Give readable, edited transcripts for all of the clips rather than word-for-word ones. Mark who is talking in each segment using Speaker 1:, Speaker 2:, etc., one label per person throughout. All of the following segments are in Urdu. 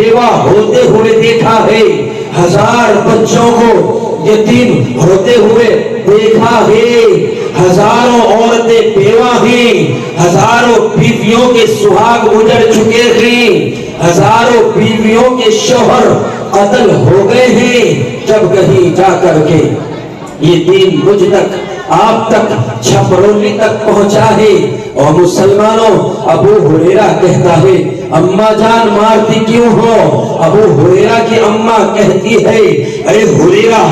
Speaker 1: بیوہ ہوتے ہوئے دیکھا ہے، 1000 بچوں کو یتیم ہوتے ہوئے دیکھا ہے، ہزاروں عورتیں بیوہ ہیں، ہزاروں بیویوں کے سہاگ اجڑ چکے ہیں، ہزاروں بیویوں کے شوہر قتل ہو گئے ہیں، جب کہیں جا کر کے یہ دین مجھ تک، آپ تک، چھپرولی تک پہنچا ہے۔ اور مسلمانوں، ابو ہریرہ کہتا ہے، اماں جان مارتی کیوں ہو؟ ابو ہریرہ کی اماں کہتی ہے، اے ہریرہ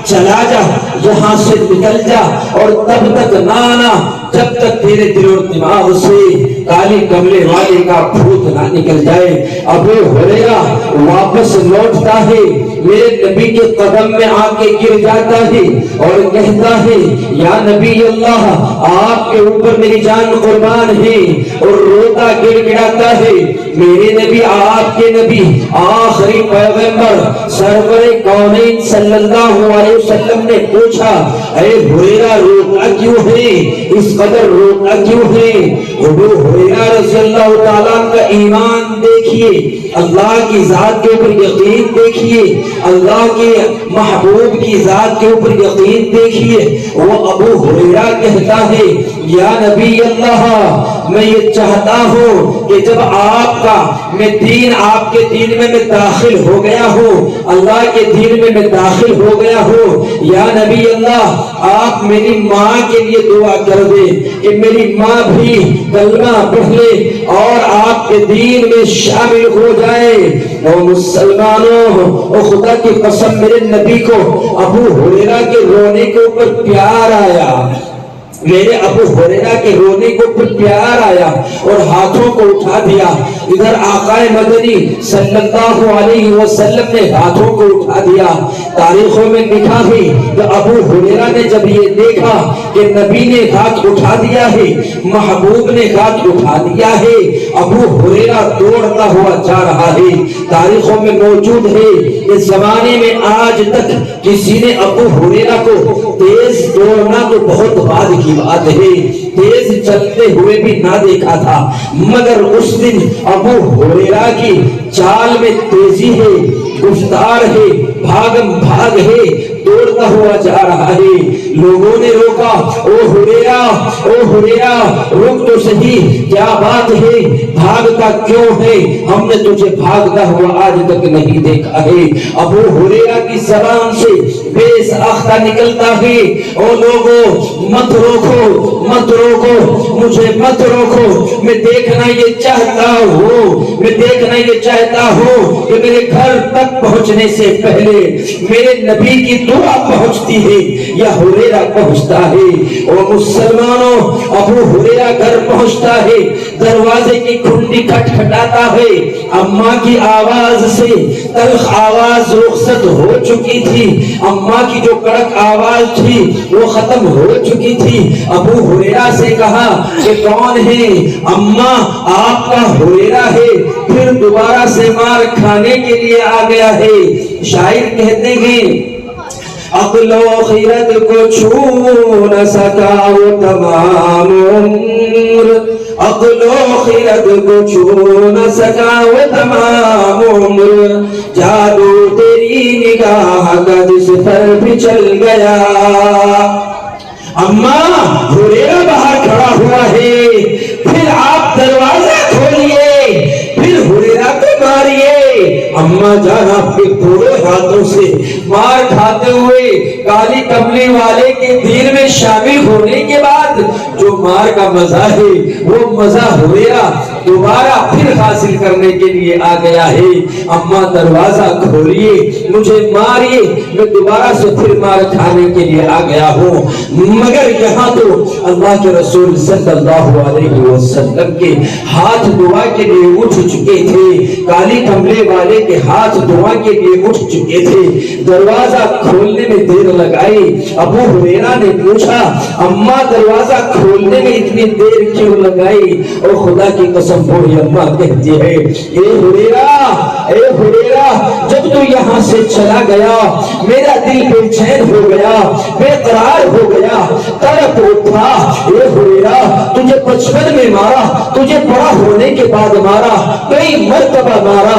Speaker 1: چلا جا، یہاں سے نکل جا، اور تب تک نہ آنا جب تک تیرے دل و دماغ سے کالی کملے والے کا بھوت نہ نکل جائے۔ ابو ہریرہ واپس لوٹتا ہے، میرے نبی کے قدم میں آ کے گر جاتا ہے اور کہتا ہے، یا نبی اللہ، آپ کے اوپر میری جان قربان ہے، اور روتا گر گڑاتا ہے، میرے نبی، آپ کے نبی، آخری پیغمبر سرور کونین صلی اللہ علیہ وسلم نے پوچھا، اے ہریرہ روتا کیوں ہے؟ اس قدر روتا کیوں ہے؟ ابو ہریرہ رضی اللہ تعالیٰ کا ایمان دیکھیے، اللہ کی ذات کے اوپر یقین دیکھیے، اللہ کے محبوب کی ذات کے اوپر یقین دیکھیے۔ وہ ابو ہریرہ کہتا ہے، یا نبی اللہ، میں یہ چاہتا ہوں کہ جب آپ کا آپ کے دین میں میں داخل ہو گیا ہوں، اللہ کے دین میں میں داخل ہو گیا ہوں، یا نبی اللہ، آپ میری ماں کے لیے دعا کر دیں کہ میری ماں بھی کلمہ پڑھ لے اور آپ کے دین میں شامل ہو جائے۔ اور مسلمانوں، اور خدا کی قسم، میرے نبی کو ابو ہریرہ کے رونے کے اوپر پیار آیا، میرے ابو ہریرہ کے رونے کو پر پیار آیا اور ہاتھوں کو اٹھا دیا۔ ادھر آقا مدنی صلی اللہ علیہ وسلم نے ہاتھوں کو اٹھا دیا۔ تاریخوں میں لکھا ہے کہ ابو ہریرہ نے جب یہ دیکھا کہ نبی نے ہاتھ اٹھا دیا ہے، محبوب نے ہاتھ اٹھا دیا ہے، ابو ہریرہ دوڑتا ہوا جا رہا ہے۔ تاریخوں میں موجود ہے، اس زمانے میں آج تک کسی نے ابو ہریرہ کو تیز دوڑنا تو بہت بعد کی بات ہے، تیز چلتے ہوئے بھی نہ دیکھا تھا، مگر اس دن ابو ہریرہ کی چال میں تیزی ہے، گفتار ہے، بھاگم بھاگ ہے، دوڑتا ہوا جا رہا ہے۔ لوگوں نے روکا، او ہریرہ، او ہریرہ، رک تو صحیح، کیا بات ہے، بھاگتا کیوں ہے؟ ہم نے تجھے بھاگتا ہوا آج تک نہیں دیکھا ہے۔ ابو ہریرہ کی زبان سے بے ساختہ نکلتا ہے، او لوگوں، مت روکو، مت روکو، مجھے مت روکو، میں دیکھنا یہ چاہتا ہوں، میں دیکھنا یہ چاہتا ہوں کہ میرے گھر تک پہنچنے سے پہلے میرے نبی کی دعا پہنچتی ہے یا ہریرہ پہنچتا ہے۔ اور مسلمانوں، ابو ہریرہ گھر پہنچتا ہے، دروازے کی کھنڈی کھٹکھٹاتا ہے، اماں کی آواز سے تلخ آواز رخصت ہو چکی تھی، اماں کی جو کڑک آواز تھی وہ ختم ہو چکی تھی۔ ابو ہریرہ سے کہا کہ کون ہے؟ اماں، آپ کا ہریرہ ہے۔ پھر دوبارہ سے مار کھانے کے لیے آ گیا ہے۔ شاعر کہتے ہیں، عقل و خیرت کو چھو نہ سکا وہ تمام عمر، عقل و خیرت کو چھو نہ سکا وہ تمام عمر، جادو تیری نگاہ کا جس پر بھی چل گیا۔ اماں، ہریرہ باہر کھڑا ہوا ہے، پھر آپ دروازہ کھولیے، پھر ہریرہ کو ماریے۔ اماں جان آپ کے پورے ہاتھوں سے مار کھاتے ہوئے کالی کملی والے کے دین میں شامل ہونے کے بعد جو مار کا مزہ ہے وہ مزہ ہریرہ دوبارہ پھر حاصل کرنے کے لیے آ گیا ہے۔ اماں دروازہ کھولیے، مجھے ماریے، میں دوبارہ سے پھر مار کھانے کے لیے آ گیا ہوں۔ مگر یہاں تو اللہ کے رسول صلی اللہ علیہ وسلم کے ہاتھ دعا کے لیے اٹھ چکے تھے، کالی کملے والے کے ہاتھ دعا کے لیے اٹھ چکے تھے۔ دروازہ کھولنے میں دیر لگائی۔ ابو ہریرہ نے پوچھا، اماں دروازہ کھولنے میں اتنی دیر کیوں لگائی؟ اور خدا کی قسم وہی اماں کہتی ہے، اے ہریرہ، اے ہریرہ، جب تو یہاں سے چلا گیا میرا دل بے چین ہو گیا، بے قرار ہو گیا، تڑپ اٹھا۔ اے ہریرہ، تجھے بچپن میں مارا، تجھے بڑا ہونے کے بعد مارا، کئی مرتبہ مارا،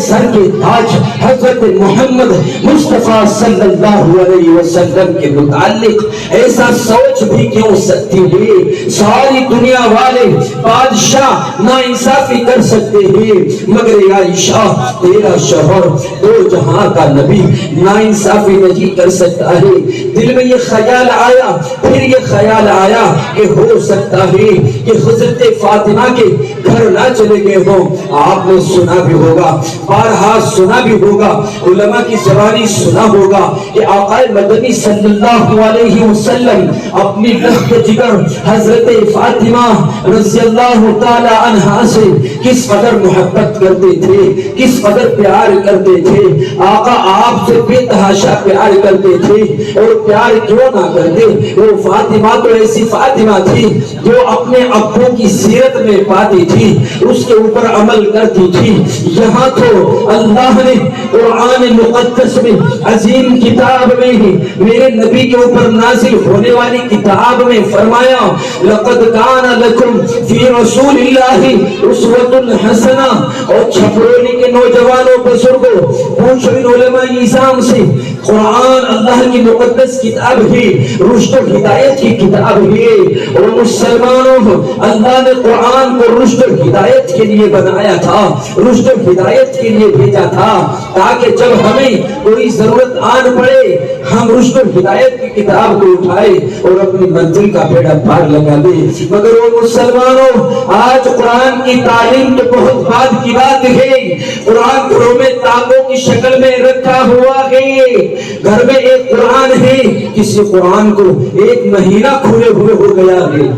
Speaker 1: سر کے تاج حضرت محمد مصطفیٰ صلی اللہ علیہ وسلم کے متعلق ایسا سوچ بھی کیوں سکتی ہے؟ ساری دنیا والے بادشاہ ناانصافی کر سکتے ہیں، مگر عائشہ تیرا شوہر دو جہاں کا نبی ناانصافی نہیں کر سکتا ہے۔ دل میں یہ خیال آیا، پھر یہ خیال آیا کہ ہو سکتا ہے کہ حضرت فاطمہ کے گھر نہ چلے گئے ہوں۔ آپ نے سنا بھی ہوگا، بارہا سنا بھی ہوگا، علماء کی زبانی سنا ہوگا کہ آقا مدنی صلی اللہ علیہ وسلم اپنی لخت جگر حضرت فاطمہ رضی اللہ تعالی عنہا سے کس قدر محبت کرتے تھے، کس قدر پیار کرتے تھے۔ آقا آپ سے بے تحاشا پیار کرتے تھے، اور پیار کیوں نہ کرتے، وہ فاطمہ تو ایسی فاطمہ تھی جو اپنے ابو کی سیرت میں پاتی تھی، اس کے اوپر عمل کرتی تھی۔ یہاں تو اللہ نے قرآن مقدس میں عظیم کتاب میں ہی میرے نبی کے اوپر نازل ہونے والی کتاب میں فرمایا لقد کان لکم فی رسول اللہ اسوۃ حسنہ۔ اور چھپرولی کے نوجوانوں بزرگوں پوچھو ان علماء نظام سے، قرآن اللہ کی مقدس کتاب ہے، رشد و ہدایت کی کتاب ہے، اور مسلمانوں اللہ نے قرآن کو رشد و ہدایت کے لیے بنایا تھا، رشد و ہدایت کے لیے بھیجا تھا، تاکہ جب ہمیں کوئی ضرورت آن پڑے ہم رشد و ہدایت کی کتاب کو اٹھائے اور اپنی منزل کا بیڑا پار لگا دے۔ مگر وہ مسلمانوں آج قرآن کی تعلیم تو بہت بعد کی بات ہے، قرآن گھروں میں تابوں کی شکل میں رکھا ہوا ہے، گھر میں ایک قرآن ہے، کسی قرآن کو ایک مہینہ کھولے ہوئے ہو گیا ہے،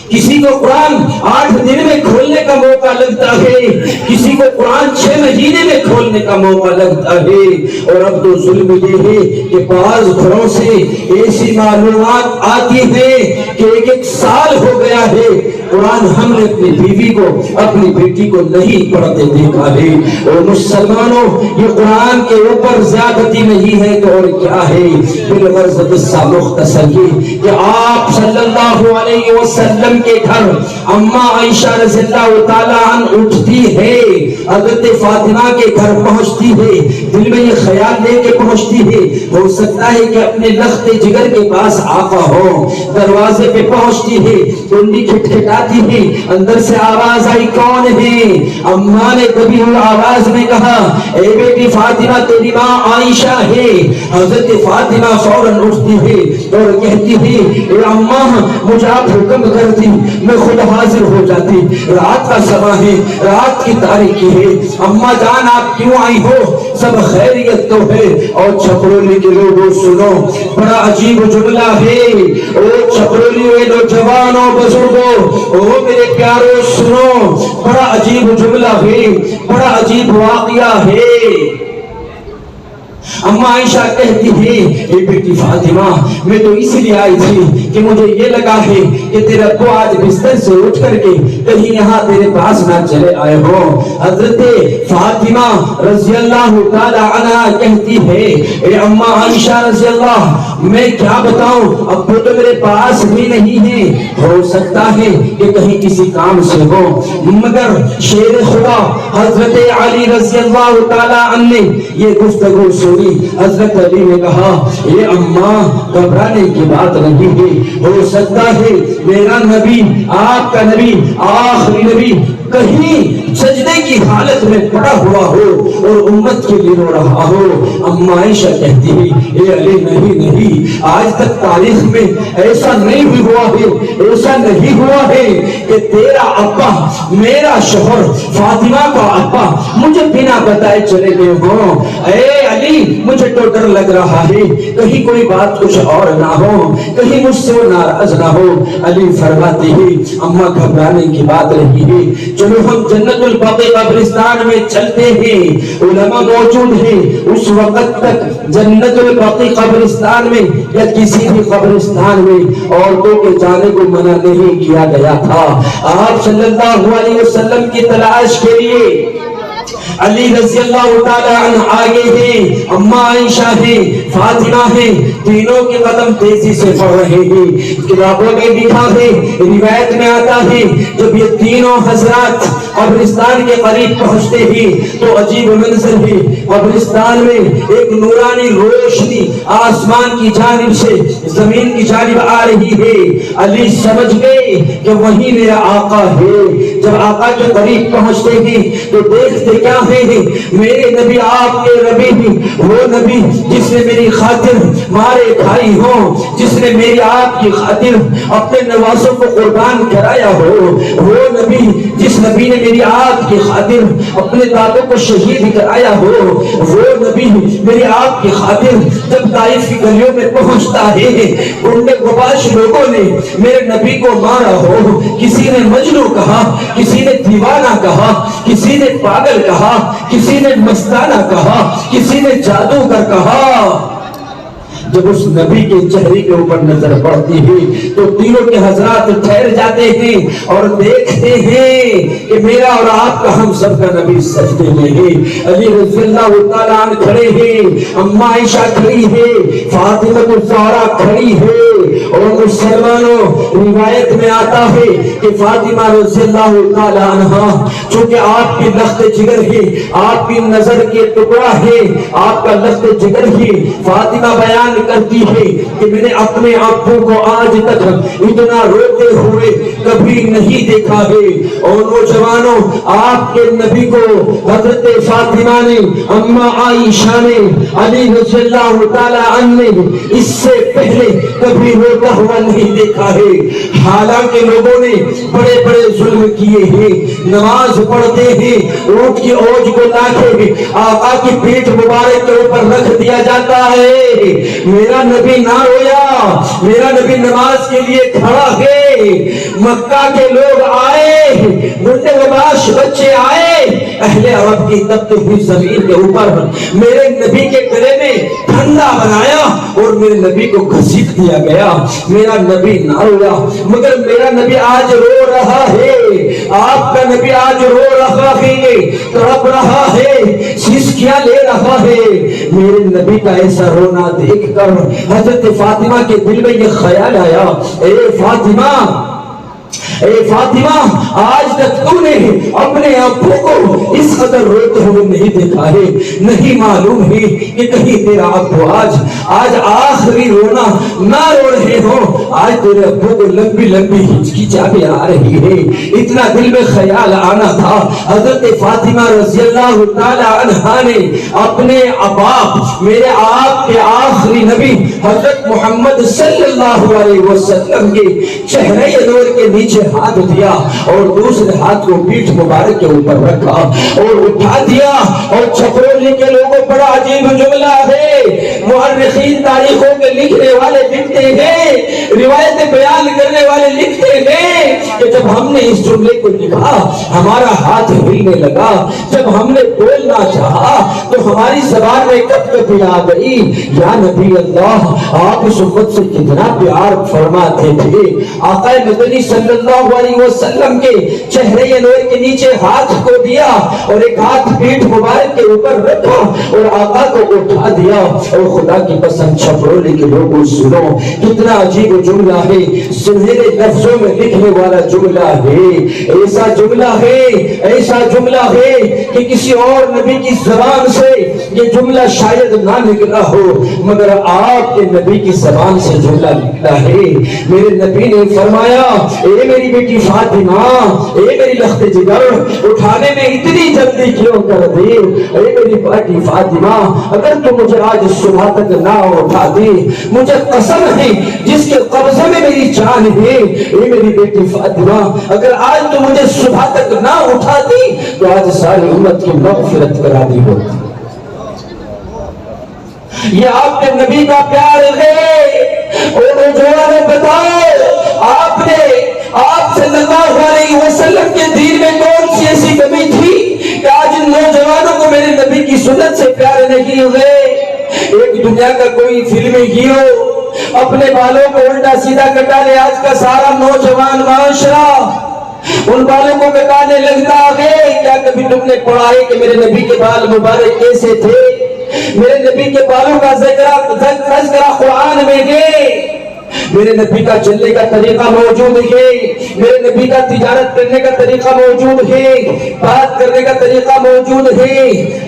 Speaker 1: کسی کو قرآن 8 دن میں کھولنے کا موقع لگتا ہے، کسی کو قرآن 6 مہینے میں کھولنے کا موقع لگتا ہے۔ اور اب تو ظلم یہ ہے کہ بعض گھروں سے ایسی معلومات آتی ہے کہ ایک سال ہو گیا ہے قرآن ہم نے اپنی بیوی کو اپنی بیٹی کو نہیں پڑھتے دیکھا ہے۔ اور مسلمانوں یہ قرآن کے اوپر زیادتی نہیں ہے تو اور کیا ہے؟ بالغرض قصہ مختصر یہ کہ آپ صلی اللہ علیہ وسلم کے گھر اماں عائشہ رضی اللہ تعالیٰ عنہ اٹھتی ہے، حضرت فاطمہ کے گھر پہنچتی ہے، دل میں یہ خیال لے کے پہنچتی ہے ہو سکتا ہے کہ اپنے لخت جگر کے پاس آقا ہو۔ دروازے پہ پہنچتی ہے، کنڈی کھٹکھٹاتی ہے، اندر سے آواز آئی کون ہے؟ اماں نے کبھی ہوئی آواز میں کہا اے بیٹی فاطمہ تیری ماں عائشہ ہے۔ حضرت فاطمہ فوراً اٹھتی ہے اور کہتی ہے اے اماں مجھے آپ حکم کرتی میں خود حاضر ہو جاتی، رات کا سما ہے، رات کی تاریکی ہے، اماں جان آپ کیوں آئی ہو؟ سب خیریت تو ہے؟ اور چھپرولی کے لوگوں سنو بڑا عجیب جملہ ہے، او چھپرولی کے نوجوانوں بزرگوں او میرے پیاروں سنو بڑا عجیب جملہ ہے، بڑا عجیب واقعہ ہے۔ اماں عائشہ کہتی ہے اے بیٹی فاطمہ میں تو اس لیے آئی تھی کہ مجھے یہ لگا ہے کہ تیرا ابو آج بستر سے اٹھ کر کے کہیں یہاں تیرے پاس نہ چلے آئے ہو۔ حضرت فاطمہ رضی اللہ تعالی عنہا کہتی ہے اے اماں عائشہ رضی اللہ میں کیا بتاؤں ابو تو میرے پاس بھی نہیں ہے، ہو سکتا ہے کہ کہیں کسی کام سے ہو، مگر شیر خدا حضرت علی رضی اللہ تعالی عنہ نے یہ گفتگو سنی۔ حضرت علی نے کہا یہ اماں گھبرانے کی بات نہیں ہے، ہو سکتا ہے میرا نبی آپ کا نبی آخری نبی کہیں سجدے کی حالت میں پڑا ہوا ہو اور امت کے لیے رو رہا ہو۔ اماں عائشہ کہتی ہے اے علی نہیں، آج تک تاریخ میں ایسا نہیں ہوا ہے، ایسا نہیں ہوا ہے کہ تیرا ابا میرا شوہر فاطمہ کا ابا مجھے بنا بتائے چلے گئے ہوں۔ اے علی مجھے تو ڈر لگ رہا ہے کہیں کوئی بات کچھ اور نہ ہو، کہیں مجھ سے وہ ناراض نہ ہو۔ علی فرماتے ہیں اماں گھبرانے کی بات نہیں ہے، چلو ہم جنت البقیع قبرستان میں چلتے ہیں، علماء موجود ہیں، اس وقت تک جنت البقیع قبرستان میں یا کسی بھی قبرستان میں عورتوں کے جانے کو منع نہیں کیا گیا تھا۔ آپ صلی اللہ علیہ وسلم کی تلاش کے لیے علی رضی اللہ تعالی عنہ آگے ہیں، اماں عائشہ ہیں، فاطمہ ہیں، تینوں کے قدم تیزی سے بڑھ رہے ہیں۔ کتابوں میں لکھا ہے، روایت میں آتا ہے، جب یہ تینوں حضرات قبرستان کے قریب پہنچتے ہیں تو عجیب منظر ہے، قبرستان میں ایک نورانی روشنی آسمان کی جانب سے زمین کی جانب آ رہی ہے۔ علی سمجھ گئے کہ وہی میرا آقا ہے۔ جب آقا کے قریب پہنچتے ہیں تو دیکھتے کیا ہے، میرے نبی آپ کے نبی ہیں، وہ نبی جس نے میری خاطر مارے کھائی ہو، جس نے میری آپ کی خاطر اپنے نوازوں کو قربان کرایا ہو، وہ نبی جس نبی نے میری آپ کی خاطر اپنے دادوں کو شہید کرایا ہو، وہ نبی میری آپ کی خاطر جب طائف کی گلیوں میں پہنچتا ہے، گنڈے غباش لوگوں نے میرے نبی کو مارا ہو، کسی نے مجنوں کہا، کسی نے دیوانہ کہا، کسی نے پاگل کہا، کسی نے مستانہ کہا، کسی نے جادوگر کہا، جب اس نبی کے چہرے کے اوپر نظر پڑتی ہے تو تینوں کے حضرات ٹھہر جاتے ہیں اور دیکھتے ہیں کہ میرا اور آپ کا ہم سب کا نبی سجدے میں ہے۔ علی رضی اللہ تعالیٰ عنہ کھڑے ہیں، اماں عائشہ کھڑی ہے، فاطمہ الزہرا کھڑی ہے، اور مسلمانوں روایت میں آتا ہے کہ فاطمہ رضی اللہ تعالیٰ عنہ چونکہ آپ کی لخت جگر ہے، آپ کی نظر کے ٹکڑا ہے، آپ کا لخت جگر ہے، فاطمہ بیان کرتی ہے کہ میں نے اپنے ابو کو آج تک اتنا روتے ہوئے کبھی نہیں دیکھا ہے۔ اور نوجوانوں، آپ کے نبی کو حضرت فاطمہ نے، اماں عائشہ نے، علی رضی اللہ تعالیٰ عنہ نے اس سے پہلے کبھی روتا ہوا نہیں دیکھا ہے۔ حالانکہ لوگوں نے بڑے بڑے ظلم کیے ہیں، نماز پڑھتے ہیں، اونٹ کی اوج کو لا کے آقا کی پیٹھ مبارک کے اوپر رکھ دیا جاتا ہے، میرا نبی نہ رویا، میرا نبی نماز کے لیے کھڑا ہے۔ مکہ کے لوگ آئے، گنڈے غباش بچے آئے، اہل عرب کی تپتی ہوئی زمین کے اوپر میرے نبی کے گلے میں ٹھنڈا بنایا اور میرے نبی کو گھسیٹ دیا گیا، میرا نبی نہ رویا۔ مگر میرا نبی آج رو رہا ہے، آپ کا نبی آج رو رہا ہے، تڑپ رہا ہے، سسکیاں لے رہا ہے۔ میرے نبی کا ایسا رونا دیکھ کر حضرت فاطمہ کے دل میں یہ خیال آیا، اے فاطمہ، اے فاطمہ، آج تک تو نے اپنے ابو کو اس قدر روتے ہوئے نہیں دیکھا ہے، نہیں معلوم ہے کہ کہیں تیرا ابو آج آخری رونا نہ رو رہے ہو، آج تیرے ابو کو لمبی لمبی ہچکچاہٹیں آ رہی ہے۔ اتنا دل میں خیال آنا تھا، حضرت فاطمہ رضی اللہ تعالی عنہا نے اپنے باپ، میرے آپ کے آخری نبی حضرت محمد صلی اللہ علیہ وسلم کے چہرے نور کے نیچے ہاتھ دیا اور دوسرے ہاتھ کو پیٹھ مبارک کے اوپر رکھا اور اٹھا دیا۔ اور چھپرولی کے لوگوں بڑا عجیب جملہ ہے، مورخین تاریخوں کے لکھنے والے لکھتے ہیں، روایت بیان کرنے والے لکھتے ہیں کہ جب ہم نے اس جملے کو لکھا ہمارا ہاتھ ہلنے لگا، جب ہم نے بولنا چاہا تو ہماری زبان میں کب کبھی آ گئی، یا نبی اللہ، آپ اس امت سے کتنا پیار فرماتے تھے۔ آقا مدنی صلی اللہ علیہ وسلم کے چہرے نور کے نیچے ہاتھ کو دیا اور ایک ہاتھ پیٹھ مبارک کے اوپر رکھا اور آقا کو اٹھا دیا۔ اور خدا کی قسم چھپرولی کے لوگوں سنو، کتنا عجیب جملہ ہے، سنہرے لفظوں میں لکھنے والا جملہ ہے، ایسا جملہ ہے، ایسا جملہ ہے کہ کسی اور نبی کی زبان سے یہ جملہ شاید نہ نکلا ہو، مگر آپ کے نبی کی زبان سے جملہ نکلا ہے۔ میرے نبی نے فرمایا، اے میری بیٹی فاطمہ، اے میری لخت جگر، اٹھانے میں اتنی جلدی کیوں کر دی؟ اے میری بیٹی فاطمہ، اگر تو مجھے آج صبح تک نہ اٹھا دی، مجھے قسم ہے جس کے قبضے میں میری جان ہے، اے میری بیٹی فاطمہ، اگر آج تو مجھے صبح تک نہ اٹھا دی تو آج ساری امت کی مغفرت کرا دی ہوتی۔ یہ آپ کے نبی کا پیار ہے۔ اور جوانوں بتاؤ، آپ صلی اللہ علیہ وسلم کے دین میں کون سی ایسی کمی تھی کہ آج ان نوجوانوں کو میرے نبی کی سنت سے پیار نہیں ہوئے؟ ایک دنیا کا کوئی فلمی ہیرو اپنے بالوں کو الٹا سیدھا کٹا لے، آج کا سارا نوجوان معاشرہ ان بالوں کو کٹانے لگتا ہے، کیا بھی تم نے پڑھا ہے کہ میرے نبی کے بال مبارک کیسے تھے. میرے نبی کے بالوں کا تذکرہ قرآن میں ہے. میرے نبی کا چلنے کا طریقہ موجود ہے. میرے نبی کا تجارت کرنے کا طریقہ موجود ہے. بات کرنے کا طریقہ موجود ہے.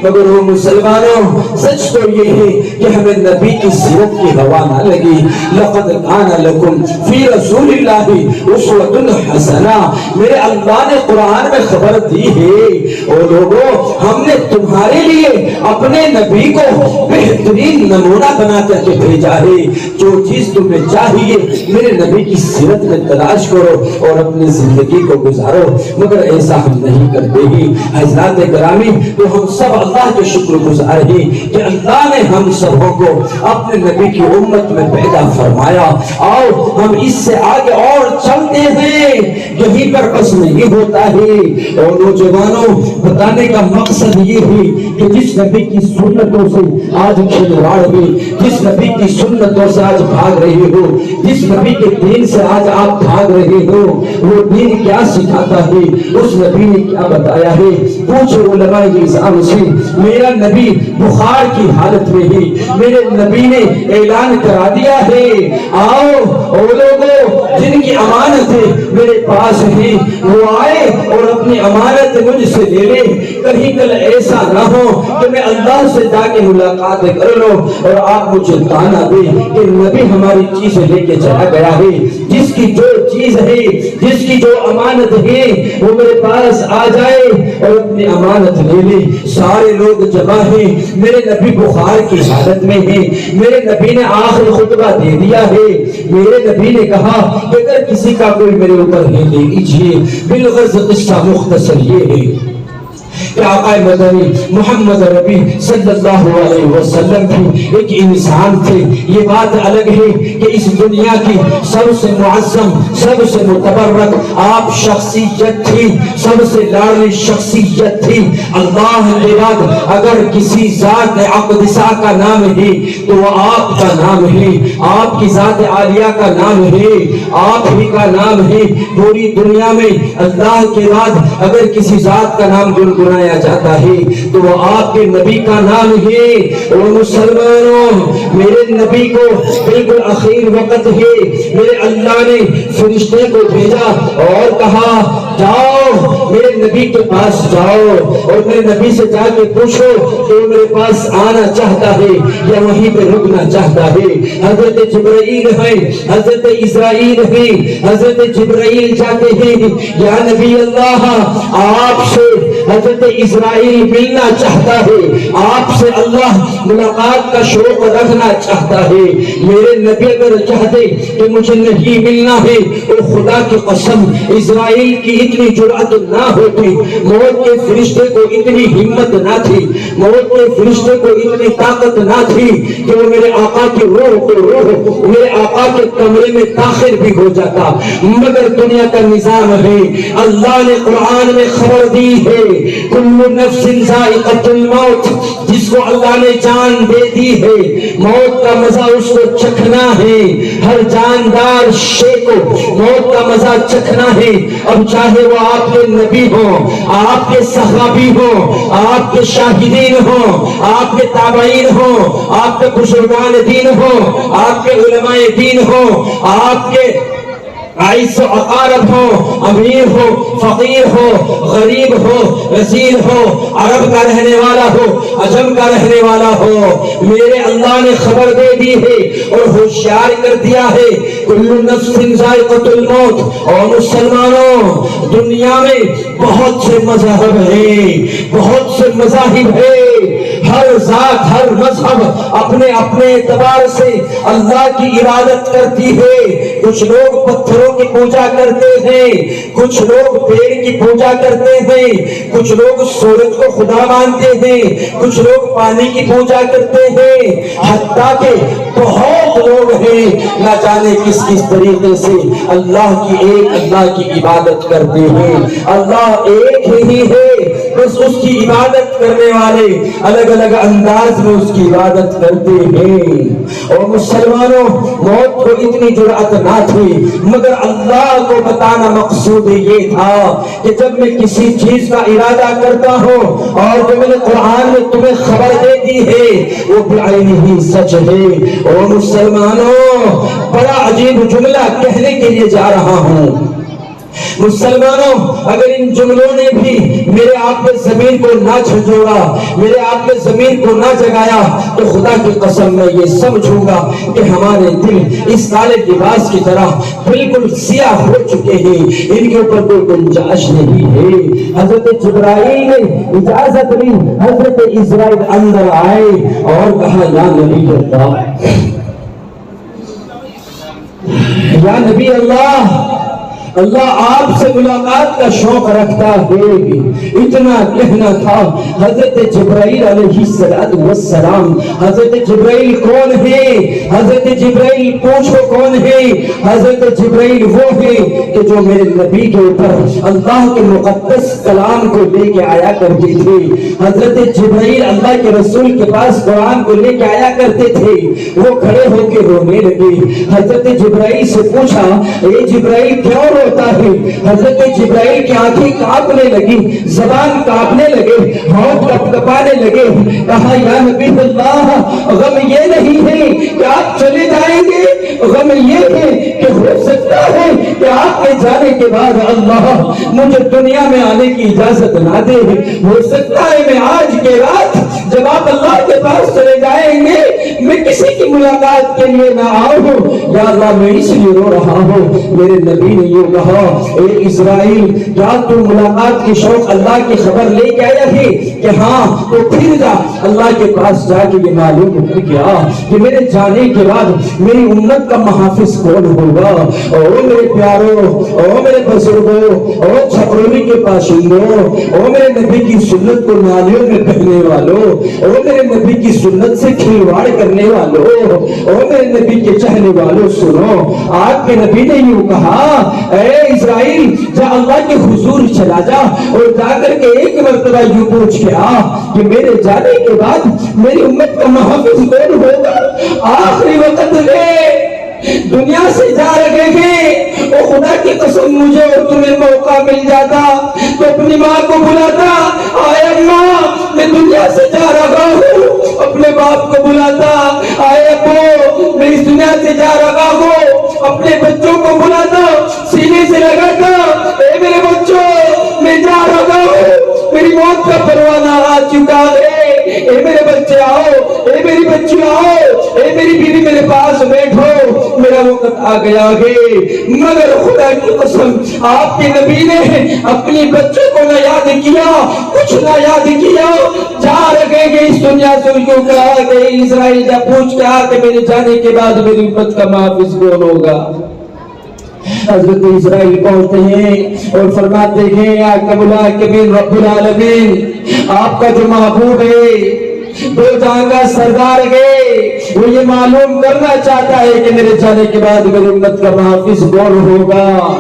Speaker 1: مگر وہ مسلمانوں سچ تو یہ ہے کہ ہمیں نبی کی سیرت کی ہوا نہ لگی. لقد کان لکم فی رسول اللہ اسوۃ حسنہ. میرے اللہ نے قرآن میں خبر دی ہے او لوگوں ہم نے تمہارے لیے اپنے نبی کو بہترین نمونہ بنا کر کے بھیجا ہے. جو چیز تمہیں چاہیے میرے نبی کی سیرت میں تلاش کرو اور اپنی زندگی کو گزارو. مگر ایسا ہم نہیں کرتے ہی. حضرات گرامی تو ہم سب اللہ کے شکر گزار ہیں کہ اللہ نے ہم سبوں کو اپنے نبی کی امت میں پیدا فرمایا. آؤ ہم اس سے آگے اور چلتے ہیں. یہیں پر بس نہیں ہوتا ہے. اور نوجوانوں بتانے کا مقصد یہ ہے کہ جس نبی کی سنتوں سے آج کھلواڑ ہوئی, جس نبی کی سنتوں سے آج بھاگ رہے ہو, جس نبی کے دین سے آج آپ بھاگ رہے ہو, وہ دین کیا سکھاتا ہے, اس نبی نے کیا بتایا ہے. پوچھو علماء نظام سے. میرا نبی بخار کی حالت میں ہی میرے نبی نے اعلان کرا دیا ہے آؤ وہ لوگوں جن کی امانتیں میرے پاس ہیں وہ آئے اور اپنی امانت مجھ سے لے لے. کہیں کل ایسا نہ ہو کہ میں اللہ سے جا کے ملاقات کر لو اور آپ مجھے تانا دے کہ نبی ہماری چیز لے کے چلا گیا ہے. جس کی جو چیز ہے, جس کی جو امانت ہے وہ میرے پاس آ جائے اور اپنی امانت لے لے. سارے لوگ جمع ہیں. میرے نبی بخار کی حالت میں ہیں. میرے نبی نے آخر خطبہ دے دیا ہے. میرے نبی نے کہا کہ اگر کسی کا کوئی میرے اوپر ہے لے لیجیے. بالغرض قصہ مختصر یہ ہے کہ آقا مدنی محمد ربی صلی اللہ علیہ وسلم کی ایک انسان تھے. یہ بات الگ ہے کہ اس دنیا کی سب سے معظم, سب سے متبرک آپ شخصیت تھی, سب سے لاڈلی شخصیت تھی. اللہ کے بعد اگر کسی ذات اقدسہ کا نام ہے تو وہ آپ کا نام ہے. آپ کی ذات عالیہ کا نام ہے, آپ ہی کا نام ہے. پوری دنیا میں اللہ کے بعد اگر کسی ذات کا نام گنگنایا جاتا ہے تو وہ آپ کے نبی کا نام ہے. اور مسلمانوں میرے نبی کو بالکل آخر وقت ہے. میرے اللہ نے فرشتے کو بھیجا اور کہا جاؤ میرے نبی کے پاس جاؤ اور میرے نبی سے جا کے پوچھو کہ وہ میرے پاس آنا چاہتا ہے یا وہیں پہ رکنا چاہتا ہے. حضرت جبرائیل ہے, حضرت اسرائیل ہے. حضرت جبرائیل جاتے ہیں یا نبی اللہ آپ سے حضرت اسرائیل ملنا چاہتا ہے, آپ سے اللہ ملاقات کا شوق رکھنا چاہتا ہے. میرے نبی اگر چاہتے کہ مجھے نہیں ملنا ہے اور خدا کی قسم اسرائیل کی اتنی جرأت نہ ہوتی, موت کے فرشتے کو اتنی ہمت نہ تھی, موت کے فرشتے کو اتنی طاقت نہ تھی کہ وہ میرے آقا کی روح کو میرے آقا کے کمرے میں داخل بھی ہو جاتا. مگر دنیا کا نظام ہے, اللہ نے قرآن میں خبر دی ہے کل نفس ذائقۃ الموت. جس کو اللہ نے جان دے دی ہے موت کا مزہ اس کو چکھنا ہے. ہر جاندار شے کو موت کا مزہ چکھنا ہے. اب چاہے وہ آپ کے نبی ہوں, آپ کے صحابی ہوں, آپ کے شاہدین ہوں, آپ کے تابعین ہوں, آپ کے بزرگان دین ہوں, آپ کے علماء دین ہوں, آپ کے عائز و اقارب ہو, امیر ہو, فقیر ہو, غریب ہو, رسول ہو, عرب کا رہنے والا ہو, عجم کا رہنے والا ہو, میرے اللہ نے خبر دے دی ہے اور ہوشیار کر دیا ہے کل نفس ذائقۃ الموت. اور مسلمانوں دنیا میں بہت سے مذہب ہیں, بہت سے مذاہب ہیں. ہر ذات ہر مذہب اپنے اپنے اعتبار سے اللہ کی عبادت کرتی ہے. کچھ لوگ پتھروں کی پوجا کرتے ہیں, کچھ لوگ پیڑ کی پوجا کرتے ہیں, کچھ لوگ سورج کو خدا مانتے ہیں, کچھ لوگ پانی کی پوجا کرتے ہیں. حتیٰ کہ بہت لوگ ہیں نہ جانے کس کس طریقے سے اللہ کی عبادت کرتے ہیں. اللہ ایک ہی ہے, بس اس کی عبادت کرنے والے الگ الگ انداز میں اس کی عبادت کرتے ہیں۔ اور مسلمانوں، موت کو اتنی جرأت نہ تھی، مگر اللہ کو بتانا مقصود یہ تھا کہ جب میں کسی چیز کا ارادہ کرتا ہوں اور جو میں نے قرآن میں تمہیں خبر دے دی ہے وہ بعین ہی سچ ہے۔ اور مسلمانوں، بڑا عجیب جملہ کہنے کے لیے جا رہا ہوں۔ مسلمانوں، اگر ان جملوں نے بھی میرے آپ میں ضمیر کو نہ جھنجھوڑا، میرے آپ میں ضمیر کو نہ جگایا، تو خدا کی قسم میں یہ سمجھوں گا کہ ہمارے دل اس کالے لباس کی طرح بالکل سیاہ ہو چکے ہیں، ان کے اوپر کوئی گنجائش نہیں ہے۔ حضرت جبرائیل نے اجازت لی، حضرت اسرائیل اندر آئے اور کہا یا نبی اللہ، یا نبی اللہ، اللہ آپ سے ملاقات کا شوق رکھتا ہے۔ اتنا کہنا تھا۔ حضرت جبرائیل علیہ السلام، حضرت جبرائیل کون ہے؟ حضرت جبرائیل پوچھو کون ہے؟ حضرت جبرائیل وہ ہے کہ جو میرے نبی کے اوپر اللہ کے مقدس کلام کو لے کے آیا کرتے تھے۔ حضرت جبرائیل اللہ کے رسول کے پاس قرآن کو لے کے آیا کرتے تھے۔ وہ کھڑے ہو کے رونے لگے۔ حضرت جبرائیل سے پوچھا، اے جبرائیل کیوں ہوتا ہے؟ حضرت جبرائیل کی آنکھیں کانپنے لگی، زبان کانپنے لگے، ہونٹ کپکپانے لگے۔ کہا یا نبی اللہ، غم یہ نہیں ہے کہ آپ چلے جائیں گے، غم یہ ہے کہ ہو سکتا ہے کہ آپ کے جانے کے بعد اللہ مجھے دنیا میں آنے کی اجازت نہ دے۔ ہو سکتا ہے میں آج کے رات جب آپ اللہ کے پاس چلے جائیں گے میں کسی کی ملاقات کے لیے نہ آؤں۔ یا اللہ میں اس لیے رو رہا ہوں۔ میرے نبی نے یہ کہا، اے اسرائیل، کیا تو ملاقات کی شوق اللہ کی خبر لے کے آیا ہے؟ کہ ہاں، تو پھر جا اللہ کے پاس جا کے یہ معلوم کر کے آ کہ میرے جانے کے بعد میری امت کا محافظ کون ہوگا۔ او میرے پیاروں، او میرے بزرگوں، او چھپرولی کے باشندوں، او میرے نبی کی سنت کو نالیوں میں بہنے والوں، او میرے نبی کی سنت سے کھلواڑ کرنے والوں، او میرے نبی کے چہنے والوں، سنو، آپ کے نبی نے یوں کہا، اے اسرائیل، جا اللہ کے حضور چلا جا اور جا کر کے ایک مرتبہ یوں پوچھ کے آ کہ میرے جانے کے بعد میری امت کا محافظ کون ہوگا۔ آخری وقت میں دنیا سے جا رہے ہیں، او خدا کی قسم مجھے اور تمہیں موقع مل جاتا تو اپنی ماں کو بلاتا، آئے اماں میں دنیا سے جا رہا ہوں، اپنے باپ کو بلاتا، آئے ابو میں اس دنیا سے جا رہا ہوں، اپنے بچوں کو بلاتا، سینے سے لگاتا، اے میرے بچوں میں جا رہا ہوں، میری موت کا پروانہ آ چکا ہے، اے میرے بچے آؤ، اے میری بچی آؤ، اے میری بیوی میرے پاس بیٹھو، میرا وقت آ گیا ہے۔ مگر خدا کی قسم آپ کے نبی نے اپنی بچوں کو نہ یاد کیا، کچھ نہ یاد کیا، جا رکھے گے اس دنیا سے، کیوں کہا کہ اسرائیل جب پوچھ کے آ کہ میرے جانے کے بعد میری امت کا محافظ کون ہوگا۔ حضرت اسرائیل پہنچتے ہیں اور فرماتے ہیں، یا کملا کبیر رب العالمین، آپ کا جو محبوب ہے، دو جہاں کا سردار ہے، وہ یہ معلوم کرنا چاہتا ہے کہ میرے جانے کے بعد میری امت کا محافظ کون ہوگا۔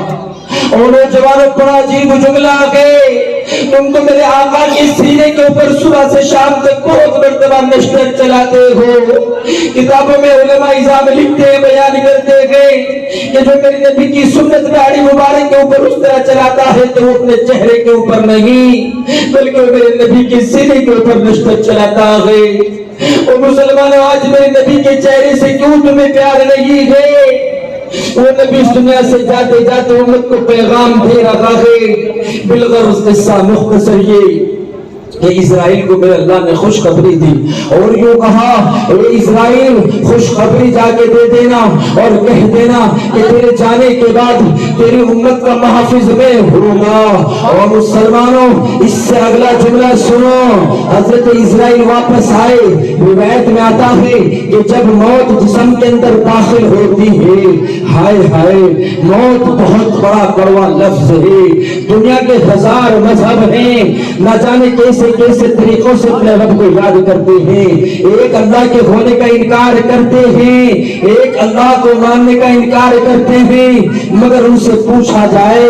Speaker 1: اور نوجوانوں بڑا عجیب جملہ ہے، تم تو میرے آقا کے سینے کے اوپر صبح سے شام تک بہت مرتبہ نشتر چلاتے ہو۔ کتابوں میں علماء اعظام لکھتے ہیں، بیان کرتے گئے کہ جو میرے نبی کی سنت داڑھی مبارک کے اوپر اس طرح چلاتا ہے تو وہ اپنے چہرے کے اوپر نہیں بلکہ وہ میرے نبی کے سینے کے اوپر نشتر چلاتا ہے۔ اور مسلمانوں، آج میرے نبی کے چہرے سے کیوں تمہیں پیار نہیں ہے؟ وہ نبی اس دنیا سے جاتے جاتے امت کو پیغام دے رہا ہے۔ بالغرض قصہ مختصر یہ کہ اسرائیل کو میرے اللہ نے خوشخبری دی اور یوں کہا، اے اسرائیل، خوشخبری جا کے دے دینا اور کہہ دینا کہ تیرے جانے کے بعد تیری امت کا محافظ میں ہوں گا۔ اور مسلمانوں، اس سے اگلا جملہ سنو۔ حضرت اسرائیل واپس آئے، روایت میں آتا ہے کہ جب موت جسم کے اندر داخل ہوتی ہے، ہائے ہائے، موت بہت بڑا کڑوا لفظ ہے۔ دنیا کے ہزار مذہب ہیں، نہ جانے کیسے کیسے کیسے طریقوں سے اپنے رب کو یاد کرتے ہیں، ایک اللہ کے ہونے کا انکار کرتے ہیں، ایک اللہ کو ماننے کا انکار کرتے ہیں، مگر ان سے پوچھا جائے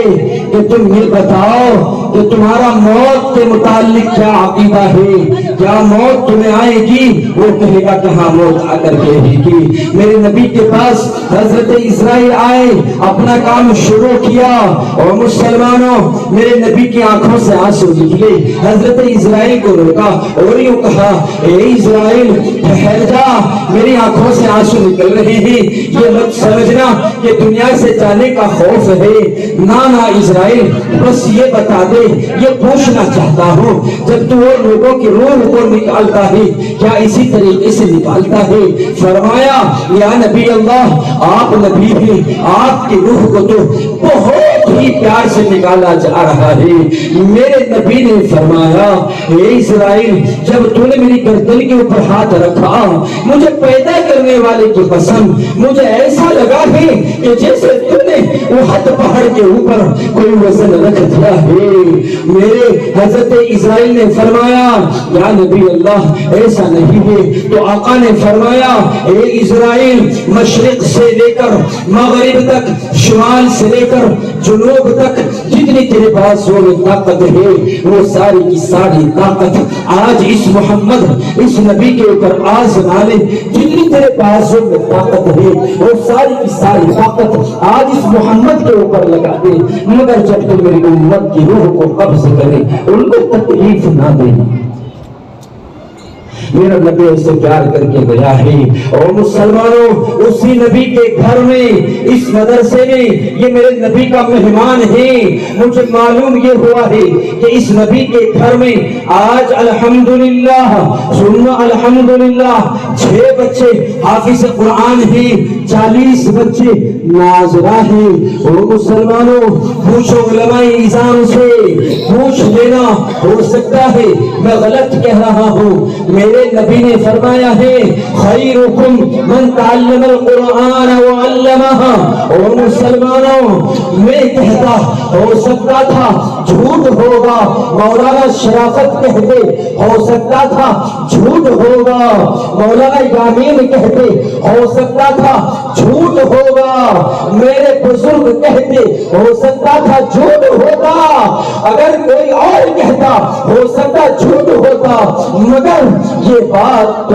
Speaker 1: کہ تم یہ بتاؤ کہ تمہارا موت کے متعلق کیا عقیدہ ہے، کیا موت تمہیں آئے گی؟ وہ کہے گا کہ ہاں موت آ کر کے آئے گی۔ میرے نبی کے پاس حضرت اسرائیل آئے، اپنا کام شروع کیا، اور مسلمانوں میرے نبی کی آنکھوں سے آنسو نکلے۔ حضرت اسرائیل کو روکا اور یوں کہا، اے اسرائیل ٹھہر جا، میری آنکھوں سے آنسو نکل رہے ہیں، یہ مت سمجھنا کہ دنیا سے جانے کا خوف ہے، نہ اسرائیل بس یہ بتا دے، یہ پوچھنا چاہتا ہوں، جب تو اور لوگوں کی روح کو نکالتا ہے کیا اسی طریقے سے نکالتا ہے؟ فرمایا یا نبی اللہ آپ نبی ہیں، آپ کی روح کو تو بہت ہی پیار سے نکالا جا رہا ہے۔ میرے نبی نے فرمایا اے اسرائیل جب تو نے میری گردن کے اوپر ہاتھ رکھا، مجھے پیدا کرنے والے کی قسم مجھے ایسا لگا ہے کہ جیسے تو نے وہ ہاتھ پہاڑ کے اوپر کوئی وزن رکھ دیا ہے۔ میرے حضرت اسرائیل نے فرمایا یا نبی اللہ ایسا نہیں ہے، تو آقا نے فرمایا اے اسرائیل مشرق سے لے کر مغرب تک، شمال سے لے کر جنوب تک جتنی تیرے پاس وہ طاقت ہے، وہ ساری کی ساری طاقت آج اس محمد اس نبی کے اوپر آزمانے، جتنی تیرے پاس وہ طاقت ہے وہ ساری کی ساری طاقت آج اس محمد کے اوپر لگا دے، مگر جب تم میری امت کی روح کو قبض کرے ان کو تکلیف نہ دے۔ میرا نبی سے پیار کر کے گیا ہے، اور مسلمانوں اسی نبی کے گھر میں اس مدرسے میں یہ میرے نبی کا مہمان ہے۔ مجھے معلوم یہ ہوا ہے کہ اس نبی کے گھر میں آج الحمدللہ ثم الحمدللہ 6 بچے حافظ قرآن ہیں، 40 بچے ناظرہ ہیں۔ اور مسلمانوں پوچھو علماء نظام سے، پوچھ لینا، ہو سکتا ہے میں غلط کہہ رہا ہوں، میرے نبی نے فرمایا ہے خیرکم من تعلم القرآن وعلمہ۔ اور مسلمانوں میں کہتا ہو سکتا تھا جھوٹ ہوگا، مولانا شرافت کہتے ہو سکتا تھا جھوٹ ہوگا، مولانا یامین کہتے ہو سکتا تھا جھوٹ ہوگا، میرے بزرگ کہتے ہو سکتا تھا جھوٹ ہوگا، اگر کوئی اور کہتا ہو سکتا جھوٹ ہوتا، مگر یہ بات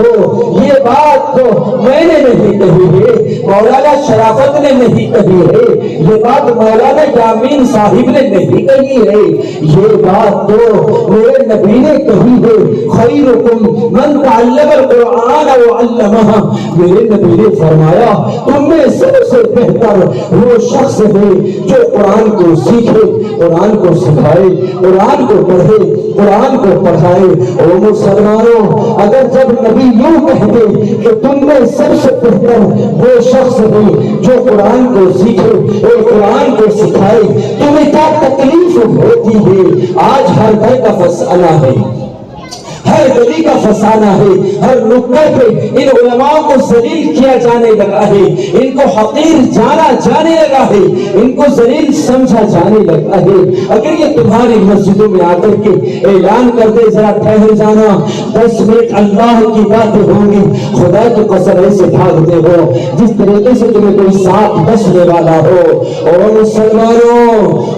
Speaker 1: تو میں نے نہیں کہی ہے، مولانا شرافت نے نہیں کہی ہے، یہ بات مولانا یامین صاحب نے نہیں کہی ہے، یہ بات تو میرے نبی نے کہی ہے خیرکم من تعلم القرآن وعلمہ۔ میرے نبی نے فرمایا تم میں سب سے بہتر وہ شخص ہے جو قرآن کو سیکھے، قرآن کو سکھائے، قرآن کو پڑھے، قرآن کو پڑھائے۔ اور مسلمانوں اگر جب نبی یوں کہتے کہ تم میں سب سے بہتر وہ شخص ہے جو قرآن کو سیکھے اور قرآن کو سکھائے، تمہیں کیا تکلیف ہوتی ہے؟ آج ہر گھر کا مسئلہ ہے، ہر گلی کا فسانہ ہے، ہر نکتے پہ ان علماء کو ذلیل کیا جانے لگا ہے، ان کو حقیر جانا جانے لگا ہے، ان کو ذلیل سمجھا جانے لگا ہے۔ اگر یہ تمہاری مسجدوں میں آ کر کے اعلان کر دے ذرا ٹھہر جانا، 10 منٹ اللہ کی باتیں ہوں گی، خدا کی قسم ایسے بھاگتے ہو جس طریقے سے تمہیں کوئی ساتھ بچنے والا ہو۔ اور مسلمانوں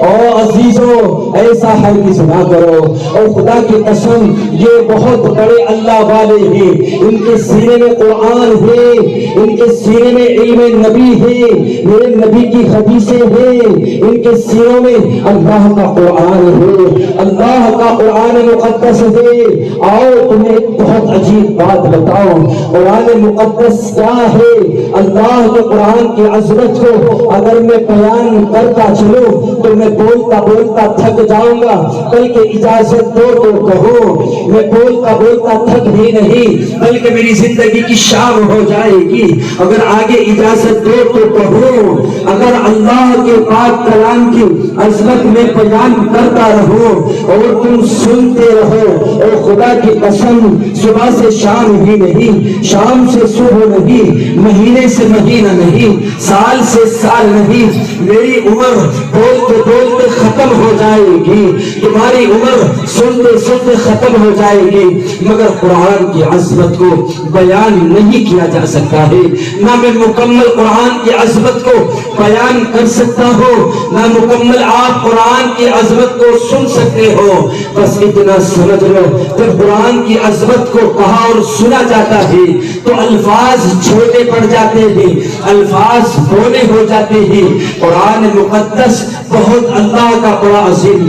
Speaker 1: اور عزیزوں ایسا ہرگز نہ کرو، اور خدا کی قسم یہ بہت بڑے اللہ والے ہیں، ان کے سینے میں قرآن ہے، ان کے سینے میں علم نبی ہے، میرے نبی کی حدیثیں ہیں، ان کے سینوں میں اللہ کا قرآن ہے، اللہ کا قرآن مقدس ہے۔ آؤ تمہیں ایک بہت عجیب بات بتاؤں، قرآن مقدس کیا ہے؟ اللہ کے قرآن کی عظمت کو اگر میں بیان کرتا چلوں تو میں بولتا بولتا تھک جاؤں گا، بلکہ اجازت دو تو کہوں میں بولتا بولتا تھک بھی نہیں، بلکہ میری زندگی کی شام ہو جائے گی اگر آگے اجازت دو تو کہوں۔ اگر اللہ کے پاک کلام کی عظمت میں بیان کرتا رہوں اور تم سنتے رہو، اور خدا کی قسم صبح سے شام ہی نہیں، شام سے صبح نہیں، مہینے سے مہینہ نہیں، سال سے سال نہیں، میری عمر بولتے بولتے ختم ہو جائے گی، تمہاری عمر سنتے سنتے ختم ہو جائے گی، مگر قرآن کی عظمت کو بیان نہیں کیا جا سکتا ہے۔ نہ میں مکمل قرآن کی عظمت کو بیان کر سکتا ہوں، نہ مکمل آپ قرآن کی عظمت کو سن سکتے ہو۔ بس اتنا سمجھ لو، جب قرآن کی عظمت کو کہا اور سنا جاتا ہے تو الفاظ چھوٹے پڑ جاتے ہیں، الفاظ بولے ہو جاتے ہیں۔ قرآن مقدس بہت اللہ کا بڑا عظیم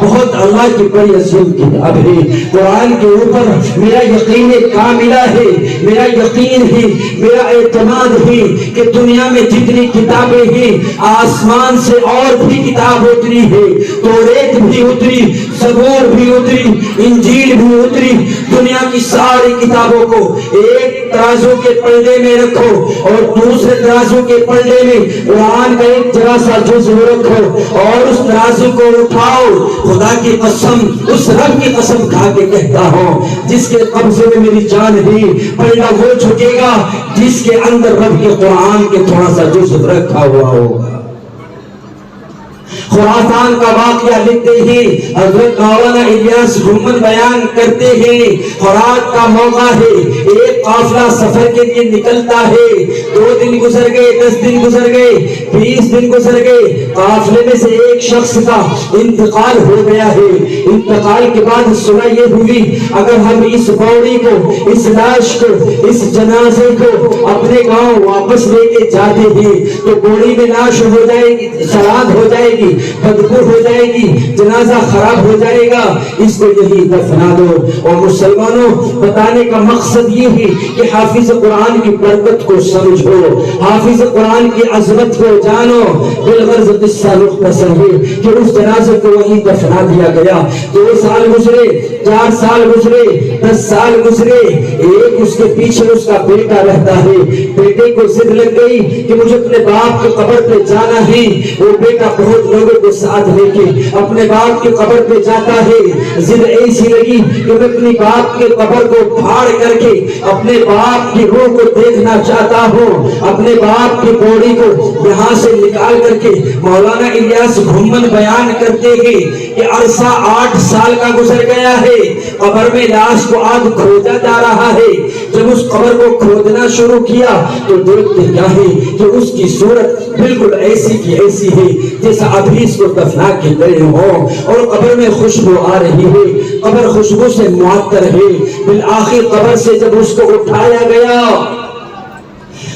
Speaker 1: بہت اللہ کی بڑی عظیم کتاب ہے۔ قرآن کے اوپر میرا یقین کاملہ ہے، میرا یقین ہے، میرا اعتماد ہے کہ دنیا میں جتنی کتابیں ہیں آسمان سے اور بھی کتاب اتری ہے، توریت بھی اتری، زبور بھی اتری، انجیل بھی اتری۔ دنیا کی ساری کتابوں کو ایک ترازو کے پلڑے میں رکھو اور دوسرے ترازو کے پلڑے میں قرآن کا ایک ذرا سا جزو رکھو اور اس ترازو کو اٹھاؤ۔ خدا کی قسم، اس رب کی قسم کھا کے کہتا ہوں جس کے قبضے میں میری جان ہے، پلڑا وہ جھکے گا جس کے اندر رب کے قرآن کے تھوڑا سا جزو رکھا ہوا ہوگا۔ خراسان کا واقعہ لکھتے ہیں، حضرت مولانا الیاس گھمن بیان کرتے ہیں، خرات کا موقع ہے، ایک قافلہ سفر کے لیے نکلتا ہے۔ 2 دن گزر گئے، 10 دن گزر گئے، 20 دن گزر گئے، قافلے میں سے ایک شخص کا انتقال ہو گیا ہے۔ انتقال کے بعد سنا یہ ہوئی اگر ہم اس باڈی کو، اس لاش کو، اس جنازے کو اپنے گاؤں واپس لے کے جاتے ہیں تو گوڑی میں لاش ہو جائے گی، سلاد ہو جائے گی، بدبو ہو جائے گی، جنازہ خراب ہو جائے گا، اس کو یہی دفنا دو۔ اور مسلمانوں، بتانے کا مقصد یہ ہے کہ حافظ قرآن کی برکت کو سمجھو، حافظ قرآن کی عظمت کو جانو۔ بالغرض قصہ مختصر ہے کہ اس جنازے کو وہیں دفنا دیا گیا۔ 2 سال گزرے، 4 سال گزرے، 10 سال گزرے، ایک اس کے پیچھے اس کا بیٹا رہتا ہے۔ بیٹے کو ضد لگ گئی کہ مجھے اپنے باپ کی قبر پہ جانا ہے۔ وہ بیٹا بہت لوگوں کو ساتھ لے کے اپنے باپ کی قبر پہ جاتا ہے۔ ضد ایسی لگی کہ میں اپنی باپ کی قبر کو پھاڑ کر کے اپنے باپ کی روح کو دیکھنا چاہتا ہوں، اپنے باپ کی باڈی کو یہاں سے نکال کر کے۔ مولانا الیاس گھمن بیان کرتے ہیں کہ عرصہ 8 سال کا گزر گیا ہے، قبر میں لاش کو آج کھودا جا رہا ہے۔ جب اس قبر کو کھودنا شروع کیا تو دیکھتے کیا ہے کہ اس کی صورت بالکل ایسی کی ایسی ہے جیسا ابھی اس کو دفنا کے گئے ہوں، اور قبر میں خوشبو آ رہی ہے، قبر خوشبو سے معطر ہے۔ بالآخر قبر سے جب اس کو اٹھایا گیا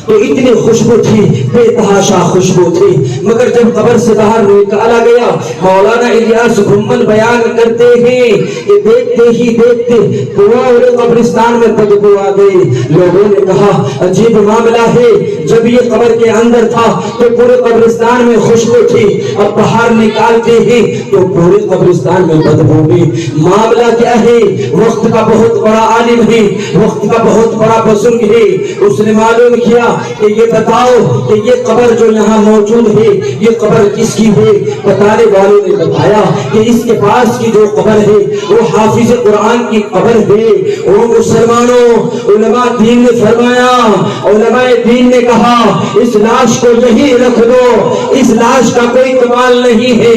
Speaker 1: تو اتنی خوشبو تھی، بے تحاشا خوشبو تھی، مگر جب قبر سے باہر نکالا گیا، مولانا الیاس گھمن بیان کرتے ہیں کہ دیکھتے ہی دیکھتے پورے قبرستان میں بدبو آ گئی۔ لوگوں نے کہا عجیب معاملہ ہے، جب یہ قبر کے اندر تھا تو پورے قبرستان میں خوشبو تھی، اب باہر نکالتے ہیں تو پورے قبرستان میں بدبو بھی۔ معاملہ کیا ہے؟ وقت کا بہت بڑا عالم ہے، وقت کا بہت بڑا بزرگ ہے، اس نے معلوم کیا کہ یہ بتاؤ کہ یہ قبر جو یہاں موجود ہے یہ قبر کس کی ہے؟ بتانے والوں نے بتایا کہ اس کے پاس کی جو قبر ہے وہ حافظ قرآن کی قبر ہے۔ وہ مسلمانوں، علماء دین نے فرمایا، علماء دین نے کہا اس لاش کو یہی رکھ دو، اس لاش کا کوئی کمال نہیں ہے،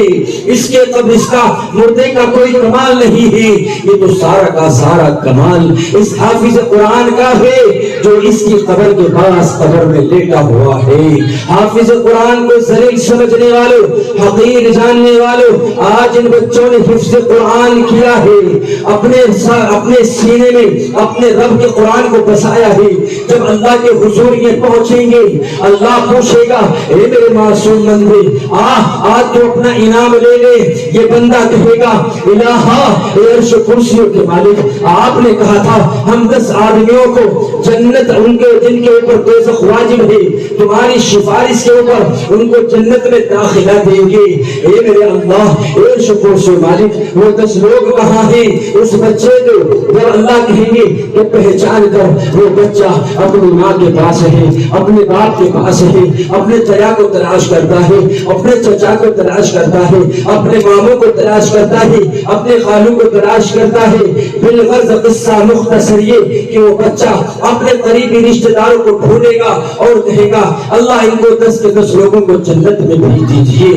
Speaker 1: اس کے قبر، اس کا مردے کا کوئی کمال نہیں ہے، یہ تو سارا کا سارا کمال اس حافظ قرآن کا ہے جو اس کی قبر کے پاس قبر میں لیٹا ہوا ہے۔ حافظ قرآن کو ذلیل سمجھنے والوں، حقیر جاننے والوں، آج ان بچوں نے حفظ قرآن کیا ہے، اپنے سینے میں اپنے رب کے قرآن کو بسایا ہے۔ جب اللہ کے حضور یہ پہنچیں گے، اللہ پوچھے گا اے میرے معصوم بندے، آج تو اپنا انعام لے لے۔ یہ بندہ کہے گا الہا اے عرش کرسیوں کے مالک، آپ نے کہا تھا ہم 10 آدمیوں کو جنت ان کے جن کے اوپر دوزخ واجب ہے، تمہاری سفارش کے اوپر ان کو جنت میں داخلہ دیں گے۔ اے میرے اللہ، اے شکر سے مالک، وہ 10 لوگ کہاں ہیں؟ اس بچے کو جب اللہ کہیں گے کہ پہچان کر، وہ بچہ اپنی ماں کے پاس ہے، اپنے باپ کے پاس ہے، اپنے چچا کو تلاش کرتا ہے، اپنے چچا کو تلاش کرتا ہے، اپنے ماموں کو تلاش کرتا ہے، اپنے خالوں کو تلاش کرتا ہے۔ بالغرض قصہ مختصر یہ کہ وہ بچہ اپنے قریبی رشتہ داروں کو ڈھونڈے گا گا اور کہے گا اللہ ان کو 10 کے 10 لوگوں کو جنت میں بھیج دیجیے،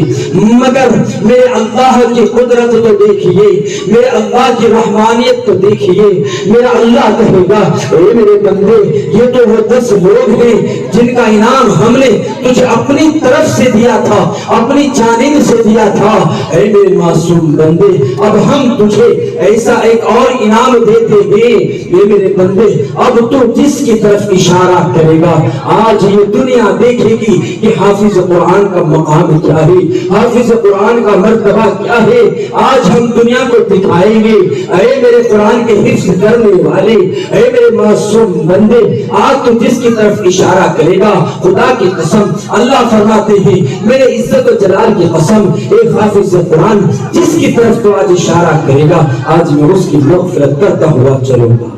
Speaker 1: مگر میرے اللہ کی قدرت تو دیکھیے، میرے اللہ کی رحمانیت تو دیکھیے۔ میرا اللہ کہے گا اے میرے بندے یہ تو وہ 10 لوگ ہیں جن کا انعام ہم نے تجھے اپنی طرف سے دیا تھا، اپنی جانب سے دیا تھا۔ اے میرے معصوم بندے اب ہم تجھے ایسا ایک اور انعام دیتے ہیں۔ اے میرے بندے اب تو جس کی طرف اشارہ کرے گا آج یہ دنیا دیکھے گی کہ حافظ قرآن کا مقام کیا ہے، حافظ قرآن کا مرتبہ کیا ہے۔ آج ہم دنیا کو دکھائیں گے اے میرے قرآن کے حفظ کرنے والے، اے میرے معصوم بندے آج تو جس کی طرف اشارہ کرے گا خدا کی قسم اللہ فرماتے ہیں میرے عزت و جلال کی قسم ایک حافظ قرآن جس کی طرف تو آج اشارہ کرے گا آج میں اس کی مغفرت کرتا ہوا چلوں گا۔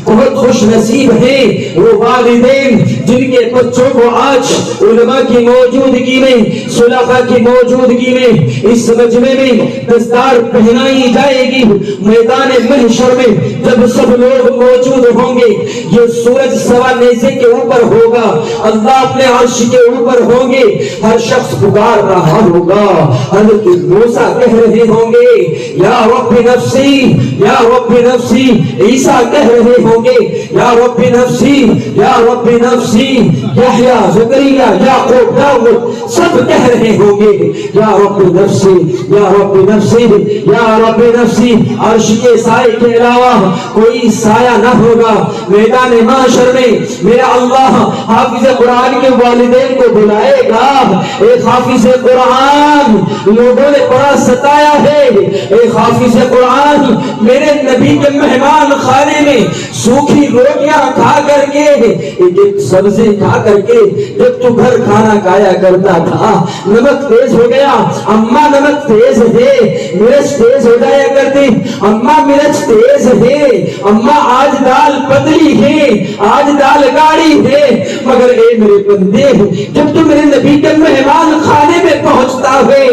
Speaker 1: بہت خوش نصیب ہیں وہ والدین جن کے بچوں کو آج علماء کی موجودگی میں، صلحاء کی موجودگی میں اس مجمع میں دستار پہنائی جائے گی۔ میدان محشر میں جب سب لوگ موجود ہوں گے یہ سورج سوا نیزے کے اوپر ہوگا، اللہ اپنے عرش کے اوپر ہوں گے، ہر شخص پکار رہا ہوگا۔ حضرت موسیٰ کہہ رہے ہوں گے یا رب نفسی یا رب نفسی، عیسیٰ کہہ رہے ہوں گے یا رب نفسی یا رب نفسی، یحییٰ زکریا یعقوب داؤد سب کہہ رہے ہوں گے یا رب نفسی یا رب نفسی یا رب نفسی۔ عرش کے سائے کے علاوہ کوئی سایہ نہ ہوگا۔ میدان محشر میں میرا اللہ حافظ قرآن کے والدین کو بلائے گا، ایک حافظ قرآن لوگوں نے بڑا ستایا ہے، ایک حافظ قرآن میرے نبی کے مہمان خانے میں سوکھی روٹیاں کھا کر کے ایک سبزی کھا کر کے جب تو گھر کھانا کھایا کرتا تھا نمک تیز ہو گیا، اماں نمک تیز ہے، مرچ تیز ہو جایا کرتی، اماں مرچ تیز ہے، اماں آج دال پتلی ہے، آج دال گاڑی ہے، مگر اے میرے بندے جب تو میرے نبی کے مہمان خانے میں پہنچتا ہے،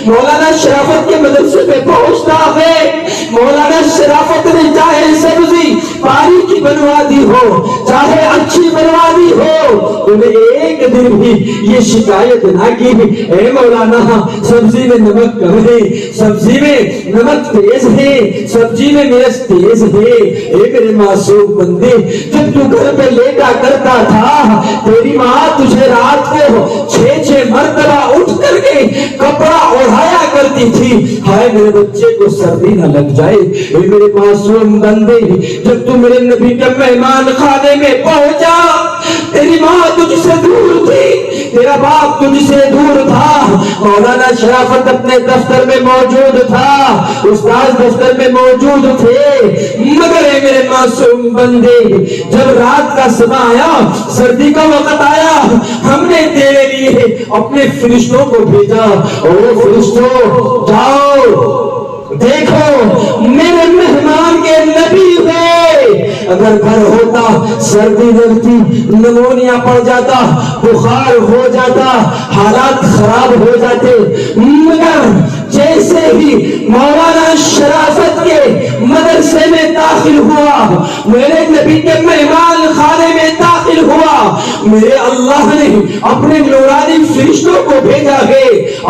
Speaker 1: مولانا شرافت کے مدرسے میں پہنچتا ہے، مولانا شرافت نے چاہے سبزی پانی کی بنوا دی ہو چاہے اچھی بنوا دی ہو، انہیں ایک دن بھی یہ شکایت نہ کی اے مولانا سبزی میں نمک کم ہے، سبزی میں نمک تیز ہے، سبزی میں مرچ تیز ہے۔ اے میرے معصوم بندے جب تو گھر پہ لیٹا کرتا تھا تیری ماں تجھے رات کو 6 مرتبہ اٹھ کر کے کپڑا اوڑھایا کرتی تھی، ہائے میرے بچے کو سردی نہ لگ جائے۔ اے میرے معصوم بندے جب تو میرے نبی کے مہمان خانے میں پہنچا تیری ماں تجھ سے دور تھی، تیرا باپ تجھ سے دور تھا، مولانا شرافت اپنے دفتر میں موجود تھا، استاد دفتر میں موجود تھے، مگر اے میرے معصوم بندے جب رات کا صبح آیا سردی کا وقت آیا ہم نے تیرے لیے اپنے فرشتوں کو بھیجا، او فرشتوں جاؤ دیکھو میرے مہمان کے نبی ہے، اگر گھر ہوتا سردی لگتی نمونیا پڑ جاتا بخار ہو جاتا حالات خراب ہو جاتے، مگر جیسے ہی مولانا شرافت کے مدرسے میں داخل ہوا میرے نبی کے مہمان خانے میں داخل ہوا میرے اللہ نے اپنے نورانی فرشتوں کو بھیجا ہے۔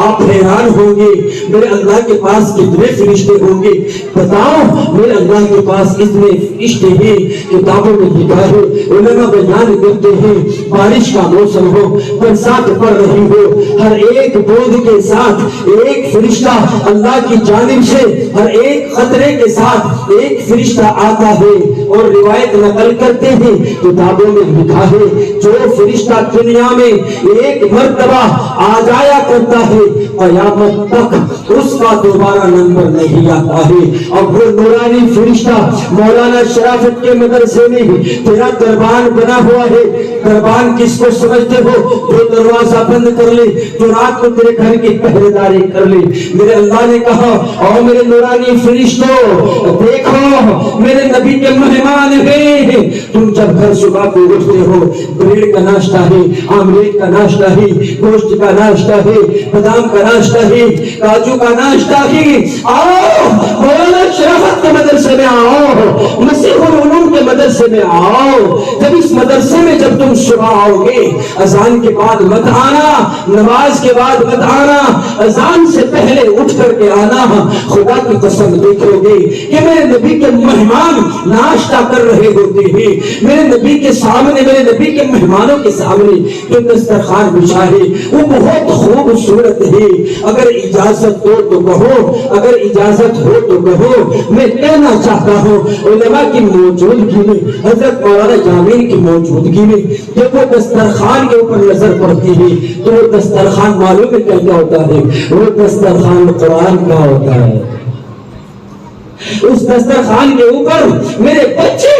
Speaker 1: آپ حیران ہوں گے میرے اللہ کے پاس کتنے فرشتے ہوں گے، بتاؤ میرے اللہ کے پاس اتنے فرشتے ہیں، کتابوں میں لکھا ہے، علماء بیان کرتے ہیں بارش کا موسم ہو برسات پڑ رہی ہو ہر ایک بوند کے ساتھ ایک فرشتہ اللہ کی جانب سے ہر ایک خطرے کے ساتھ ایک فرشتہ آتا ہے، اور روایت نقل کرتے ہیں کتابوں میں لکھا ہے جو فرشتہ دنیا میں ایک مرتبہ آ جایا کرتا ہے قیامت تک اس کا دوبارہ نمبر نہیں آتا ہے۔ اب وہ نورانی فرشتہ مولانا شرافت کے مدرسے میں تیرا دربان بنا ہوا ہے، دربان کس کو سمجھتے ہو؟ جو دروازہ بند کر لے، جو رات کو تیرے گھر کی پہرے داری کر لے۔ میرے اللہ نے کہا او میرے نورانی فرشتوں دیکھو میرے نبی کے مہمان ہیں، تم جب گھر صبح کو اٹھتے ہو بریڈ کا ناشتہ ہے، آملیٹ کا ناشتہ ہے، گوشت کا ناشتہ ہے، بادام کا ناشتہ ہے، کاجو کا ناشتہ ہے، آؤ مولانا شرافت کے مدرسے میں آؤ، مسیح العلوم کے مدرسے میں آؤ. جب اس مدرسے میں جب تم صبح آؤ گے اذان کے بعد مت آنا, نماز کے بعد مت آنا, اذان سے پہلے اٹھ کر کے آنا. خدا کی قسم دیکھو گے کہ میرے نبی کے مہمان ناشتہ کر رہے ہوتے ہیں. میرے نبی کے سامنے, میرے نبی کے مہمانوں کے سامنے جو دسترخوان بچھا ہے وہ بہت خوبصورت ہے. اگر اجازت دو تو کہو, اگر اجازت ہو تو کہو. میں کہنا چاہتا ہوں علماء کی موجودگی میں, حضرت مولانا جامعین کی موجودگی میں جب وہ دسترخوان کے اوپر نظر پڑتی ہے تو وہ دسترخوان معلوم ہے کیا ہوتا ہے؟ وہ دسترخوان قرآن کا ہوتا ہے. اس دسترخوان کے اوپر میرے بچے,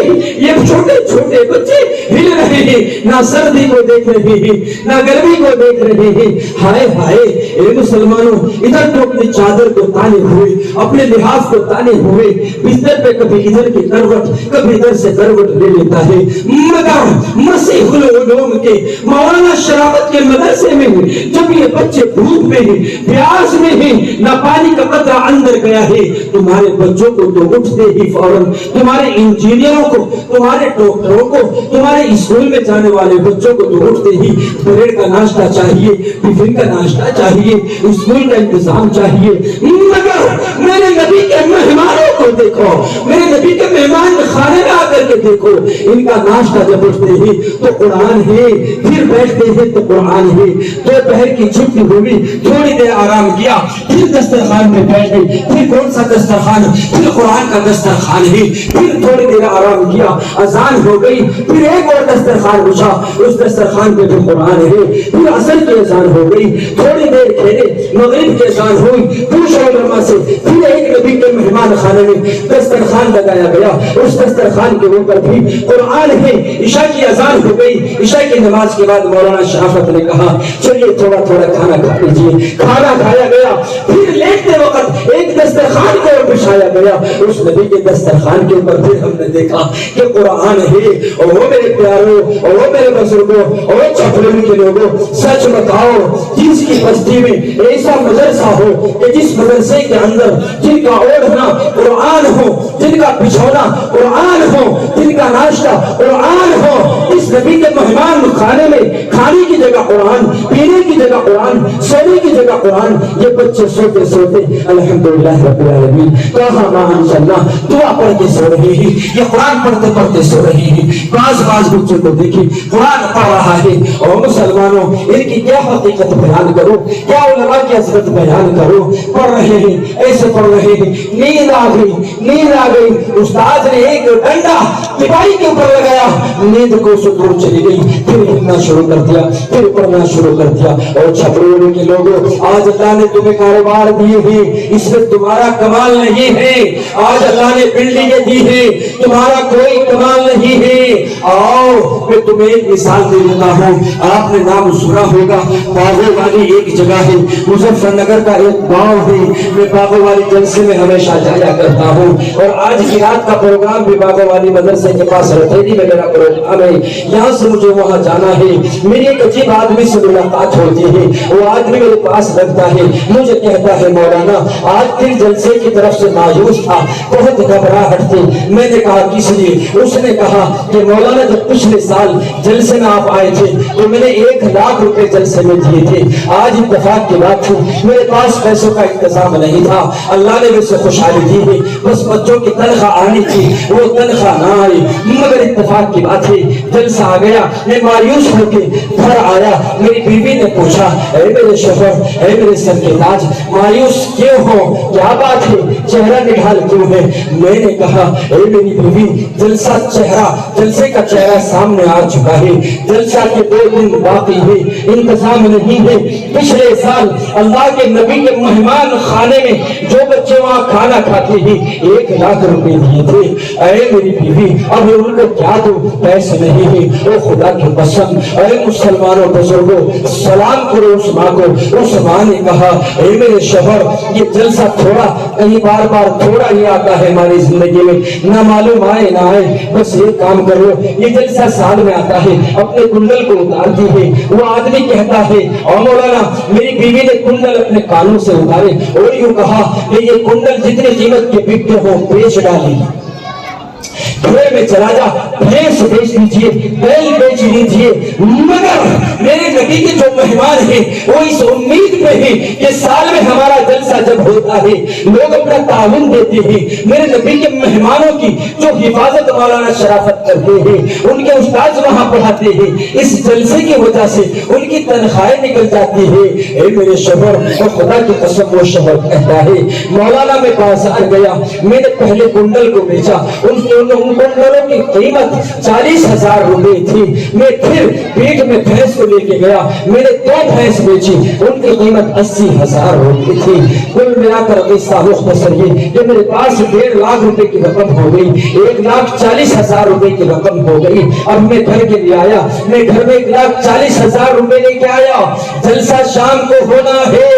Speaker 1: یہ چھوٹے چھوٹے بچے ہل رہے ہیں, نہ سردی کو دیکھ رہے ہیں نہ گرمی کو دیکھ رہے ہیں. ہائے ہائے اے مسلمانوں, ادھر تو اپنی چادر کو تانے ہوئے, اپنے لحاظ کو تانے ہوئے, بستر پہ کبھی ادھر کی کروٹ کبھی ادھر سے کروٹ لے لیتا ہے. مگر مسیح العلوم کے مولانا شرافت کے مدرسے میں جب یہ بچے دھوپ میں ہیں, پیاس میں ہیں, نہ پانی کا قطرہ اندر گیا ہے, تمہارے بچوں کو تو اٹھتے ہی فوراً, تمہارے انجینئروں کو, تمہارے ڈاکٹروں کو, تمہارے اسکول میں جانے والے بچوں کو تو اٹھتے ہی بریڈ کا ناشتہ چاہیے, ٹفن کا ناشتہ چاہیے, اسکول کا انتظام چاہیے. مگر میرے نبی کے مہمانوں کو دیکھو, میرے نبی کے مہمان خانے میں آ کر کے دیکھو, ان کا ناشتہ جب اٹھتے ہی تو قرآن ہے, پھر بیٹھتے ہیں تو قرآن ہے. دوپہر کی چھٹی ہوئی, تھوڑی دیر آرام کیا, پھر دسترخوان میں بیٹھ گئے, پھر کون سا دسترخوان, پھر قرآن کا دسترخوان ہے, پھر تھوڑی دیر آرام کیا, اذان ہو گئی, پھر ایک اور دسترخوان بچھا, اس دسترخوان پہ بھی قرآن ہے, پھر عصر کی اذان ہو گئی, تھوڑی دیر کھیلے, مغرب کی اذان ہوئی, پوچھو علماء سے, پھر ایک نبی کے مہمان خانے میں دسترخوان لگایا گیا, اس دسترخوان کے اوپر بھی قرآن ہے. عشاء کی اذان ہو گئی, عشاء کی نماز کے بعد مولانا شرافت نے کہا چلیے تھوڑا تھوڑا کھانا کھا لیجیے. کھانا کھایا گیا, پھر لیٹتے وقت ایک دسترخوان کو بچھایا گیا, اس نبی کے دسترخوان کے اوپر پھر ہم نے دیکھا کہ قرآن ہے. اور وہ میرے پیاروں, اور وہ میرے بزرگوں, اور وہ چپڑوں کے لوگوں, سچ بتاؤ جس کی بستی میں ایسا مدرسہ ہو کہ جس مدرسے کے اندر جن کا اوڑھنا قرآن ہو, جن کا بچھونا قرآن ہو, جن کا ناشتہ قرآن ہو, اس نبی کے مہمان خانے میں کھانے کی جگہ قرآن, پینے کی جگہ قرآن, سونے کی جگہ قرآن, یہ بچے سوتے سوتے الحمدللہ رب العالمین کہاں ماشاء اللہ دعا پڑھ کے سو رہے ہیں, یہ قرآن پڑھتے پڑھتے سو رہے ہیں. بعض بچوں کو دیکھیں قرآن پڑھ رہا ہے. اور مسلمانوں ان کی کیا حقیقت بیان کرو, کیا علماء کی عظمت بیان کرو. پڑھ رہے ہیں, ایسے پڑھ رہے ہیں, نیند آ گئی, نیند آ گئی, استاد نے ایک ڈنڈا پٹائی کے اوپر لگایا, نیند کو سے دور چلی گئی, پھر لکھنا شروع کر دیا, پھر پڑھنا شروع کر دیا. اور چھپڑوں کے لوگوں, آج اللہ نے تمہیں کاروبار دیے ہیں, اس میں تمہارا کمال نہیں ہے. آج اللہ نے بلڈنگیں دی ہے, تمہارا کوئی کمال نہیں ہے. آؤ میں تمہیں ایک مثال دے دیتا ہوں, آپ نے نام سنا ہوگا, باغوں والی ایک جگہ ہے, مظفر نگر کا ایک گاؤں ہے. میں باغوں والی جلسے میں ہمیشہ جایا کرتا ہوں, اور آج کی رات کا پروگرام بھی باغوں والی مدرسے کے پاس رتھیلی میں میرا پروگرام ہے. یہاں سے مجھے وہاں جانا ہے. میری ایک عجیب آدمی سے ملاقات ہوتی ہے, وہ آدمی میرے پاس لگتا ہے, مجھے کہتا ہے مولانا آج پھر جلسے کی طرف سے مایوس تھا, بہت گھبراہٹ تھی. میں نے کہا کس لیے؟ اس نے کہا کہ مولانا جب پچھلے سال جلسے میں آپ آئے تھے تو میں نے 1,00,000 روپے جلسے میں دیے تھے. آج اتفاق کی بات تھی, میرے پاس پیسوں کا انتظام نہیں تھا, اللہ نے مجھ سے خوشحالی دی ہے, بس بچوں کی تنخواہ آنی تھی, وہ تنخواہ نہ آئی. مگر اتفاق کی بات ہے جلسہ آ گیا, میں مایوس ہو کے گھر آیا. میری بیوی نے پوچھا اے میرے شوہر, اے میرے سر کے تاج, مایوس کیوں ہو, کیا بات ہے, چہرہ نڈھال کیوں ہے؟ میں نے کہا اے میری بیوی, جلسے کا چہرہ سامنے آ چکا ہے, جلسہ کے 2 دن باقی ہے, انتظام نہیں ہے. پچھلے سال اللہ کے نبی کے مہمان خانے میں جو بچے وہاں کھانا کھاتے ہیں 1,00,000 روپے دیے تھے. اے میری بیوی, اب ان کو کیا دو, پیسے نہیں ہے. او خدا کی قسم, اے مسلمانوں بزرگوں, سلام کرو اس ماں کو. اس ماں نے کہا اے میرے شوہر, یہ جلسہ تھوڑا, کہیں بار بار تھوڑا ہی آتا ہے ہماری زندگی میں, نہ معلوم آئے نہ آئے, بس ایک کام کر لو, یہ جلسہ سال میں آتا ہے, اپنے کنڈل کو اتار دی ہے. وہ آدمی کہتا ہے اور مولانا میری بیوی نے کنڈل اپنے کانوں سے اتارے اور یوں کہا کہ یہ کنڈل جتنی قیمت کے بکتے ہو بیچ ڈالی. گھوڑے میں چلا جا، بھینس بیچ دیجیے، بیل بیچ دیجیے، مگر میرے نبی کے جو مہمان ہیں وہ اس امید پہ ہیں کہ سال میں ہمارا جلسہ جب ہوتا ہے لوگ اپنا تعاون دیتے ہیں، میرے نبی کے مہمانوں کی جو حفاظت مولانا شرافت کرتے ہیں، ان کے استاد وہاں پڑھاتے ہیں، اس جلسے کی وجہ سے ان کی تنخواہیں نکل جاتی ہے۔ اے میرے شوہر، اور خدا کی قسم وہ شوہر کہتا ہے مولانا میں بازار گیا، میں نے پہلے کنڈل کو بیچا، ان کنڈلوں کی قیمت 40,000 روپے تھی، میں پھر پیٹ میں بھینس کو لے کے گیا، میں نے 2 بھینس بیچی، ان کی قیمت 80,000 روپے تھی۔ کل ملا کر قصہ مختصر یہ کہ میرے پاس 1.5 لاکھ روپے کی رقم ہو گئی، 1,40,000 روپے کی رقم ہو گئی۔ اب میں گھر کے لیے آیا، میں گھر میں 1,40,000 روپے لے کے آیا، جلسہ شام کو ہونا ہے،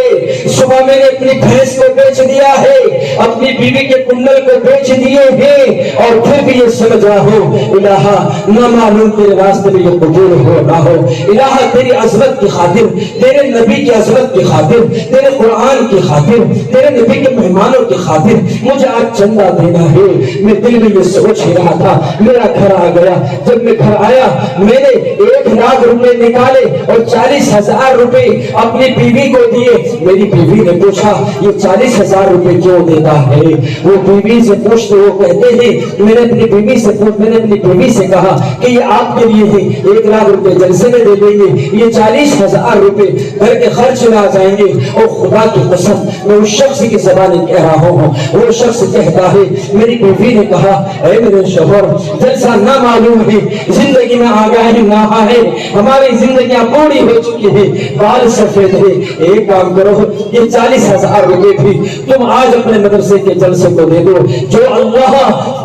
Speaker 1: صبح میں نے اپنی بھینس کو بیچ دیا ہے، اپنی بیوی کے کنڈل کو بیچ دیے ہیں، اور پھر بھی یہ سمجھ رہا ہوں الہا نہ معلوم تیرے راستے میں یہ قبول ہو نہ ہو، الہا تیری عظمت کی خاطر، تیرے نبی کی عظمت کی خاطر، تیرے قرآن کی خاطر، تیرے نبی کے مہمانوں کی خاطر مجھے آج چندہ دینا ہے۔ میں دل میں یہ سوچ ہی رہا تھا، میرا گھر آ گیا، جب میں گھر آیا میں نے 1 لاکھ روپے نکالے اور 40,000 روپے اپنی بیوی کو دیے۔ میری بیوی نے پوچھا یہ 40,000 روپے کیوں دیتا ہے؟ وہ بیوی سے پوچھتے، وہ کہتے ہیں میں نے اپنی بیوی سے کہا کہ یہ آپ کے لیے ہے، 1 لاکھ روپے جلسے میں دے دیں گے، یہ 40,000 روپے گھر کے خرچ میں آ جائیں گے۔ اور خدا کی قسم میں اس شخص کی زبان کہہ رہا ہوں، وہ شخص کہتا ہے میری بیوی نے کہا اے میرے شوہر جلسہ نہ معلوم ہے، زندگی میں آگاہی نہ ہے، ہماری زندگیاں بوڑھی ہو چکی ہے، بال سفید ہے، ایک کام کرو یہ 40,000 روپے بھی تم آج اپنے مدرسے کے جلسے کو دے دو، جو اللہ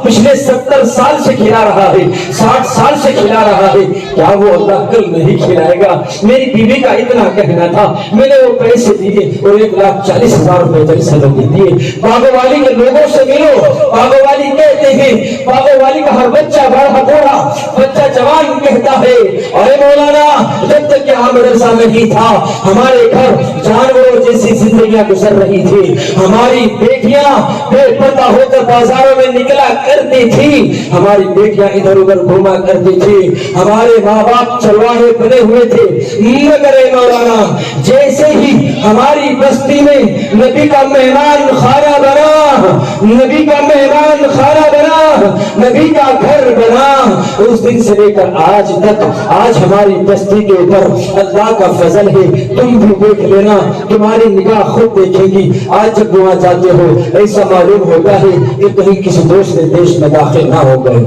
Speaker 1: پچھلے 70 سال سے کھلا رہا ہے، 60 سال سے کھلا رہا ہے، کیا وہ اللہ کل نہیں کھلائے گا؟ میری بیوی کا اتنا کہنا تھا، میں نے وہ پیسے دیے اور 1,40,000 روپے جلسے لگے دیے۔ باغو والی کے لوگوں سے ملو، باغو والی کہتے ہیں، باغو والی کا ہر بچہ بڑا بوڑھا بچہ جوان کہتا ہے ارے مولانا جب تک کہ ہم مدرسہ نہیں تھا ہمارے گھر جانوروں جیسی زندگیاں گزر رہی تھی، ہماری بیٹیاں بے پردہ ہو کر بازاروں میں نکلا کرتی تھی، ہماری بیٹیاں ادھر ادھر گھوما کرتی تھی، ہمارے ماں باپ چرواہے بنے ہوئے تھے، مگر اے مولانا جیسے ہی ہماری بستی میں نبی کا مہمان خانہ بنا، نبی کا مہمان خانہ بنا، نبی کا گھر بنا، اس دن سے لے کر آج تک آج ہماری بستی کے اوپر اللہ کا فضل ہے۔ تم بھی دیکھ لینا، تمہاری نگاہ خود دیکھے گی، آج جب وہاں جاتے ہو ایسا معلوم ہوتا ہے کہ کہیں کسی دوسرے دیش میں داخل نہ ہو گئے۔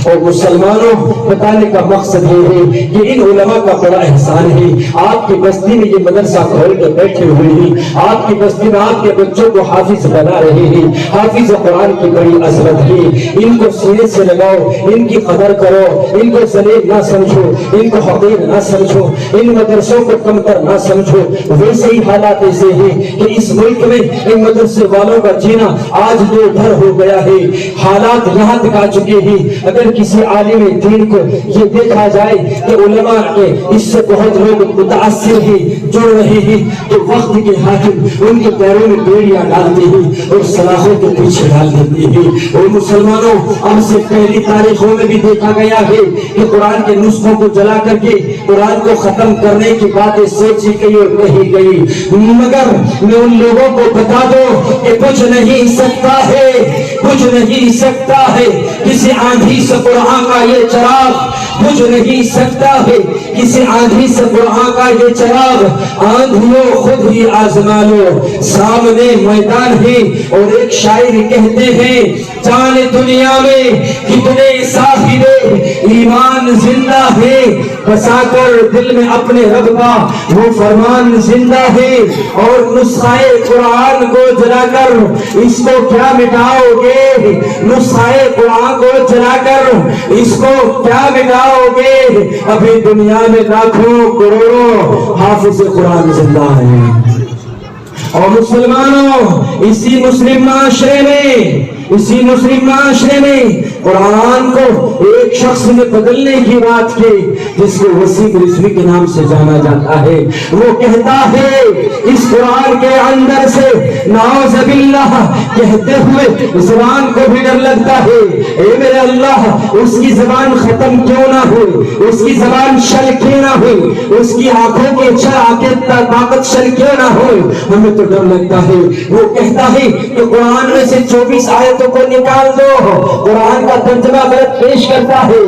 Speaker 1: اور مسلمانوں بتانے کا مقصد یہ ہے کہ ان علماء کا بڑا احسان ہے، آپ کی بستی میں یہ مدرسہ کھول کے بیٹھے ہوئے ہیں، آپ کی بستی میں آپ کے بچوں کو حافظ بنا رہے ہیں، حافظ قرآن کی بڑی عظمت ہے، ان کو سینے سے لگاؤ، ان کی قدر کرو، ان کو ذلیل نہ سمجھو، ان کو حقیر نہ سمجھو، ان مدرسوں کو کمتر نہ سمجھو۔ ویسے ہی حالات ایسے ہیں کہ اس ملک میں ان مدرسے والوں کا جینا آج دو دھر ہو گیا ہے، حالات یہاں تک آ چکے ہیں۔ اگر کسی عالم دین کو یہ دیکھا جائے کہ علماء کے اس سے بہت لوگ متاثر ہیں، جڑ رہے ہیں، تو وقت کے حاکم ان کے پیروں میں بیڑیاں ڈالتے ہیں اور سلاخوں کے پیچھے ڈال دیتے ہیں۔ اور مسلمانوں اب سے پہلی تاریخوں میں بھی دیکھا گیا ہے کہ قرآن کے نسخوں کو جلا کر کے قرآن کو ختم کرنے کی باتیں سوچی گئی اور کہی گئی، مگر میں ان لوگوں کو بتا دوں کہ کچھ نہیں سکتا ہے، کچھ نہیں سکتا ہے، کسی آندھی سے قرآن کا یہ چراغ بجھ نہیں سکتا ہے، کسی آندھی سے قرآن کا یہ چراغ، آندھیوں خود ہی آزما لو، سامنے میدان ہے۔ اور ایک شاعر کہتے ہیں جان دنیا میں کتنے صاحب ایمان زندہ ہے، بسا کر دل میں اپنے رب کا وہ فرمان زندہ ہے، اور نسخہ قرآن کو جلا کر اس کو کیا مٹاؤ گے، نسخہ قرآن کو جلا کر اس کو کیا مٹاؤ گے، ابھی دنیا میں لاکھوں کروڑوں حافظ قرآن زندہ ہیں۔ اور مسلمانوں اسی مسلم معاشرے میں اسی مسلم معاشرے میں قرآن کو ایک شخص نے بدلنے کی بات کی جس کو وسیم رضوی کے نام سے جانا جاتا ہے. وہ کہتا ہے اس قرآن کے اندر سے نعوذ باللہ کہتے ہوئے زبان کو بھی ڈر لگتا ہے. اے میرے اللہ اس کی زبان ختم کیوں نہ ہو, اس کی زبان شل کیوں نہ ہو, اس کی آنکھوں کی طاقت شل کیوں نہ ہو, ہمیں تو ڈر لگتا ہے. وہ کہتا ہے کہ قرآن میں سے 24 آیتوں کو نکال دو, قرآن کا ترجمہ غلط پیش کرتا ہے.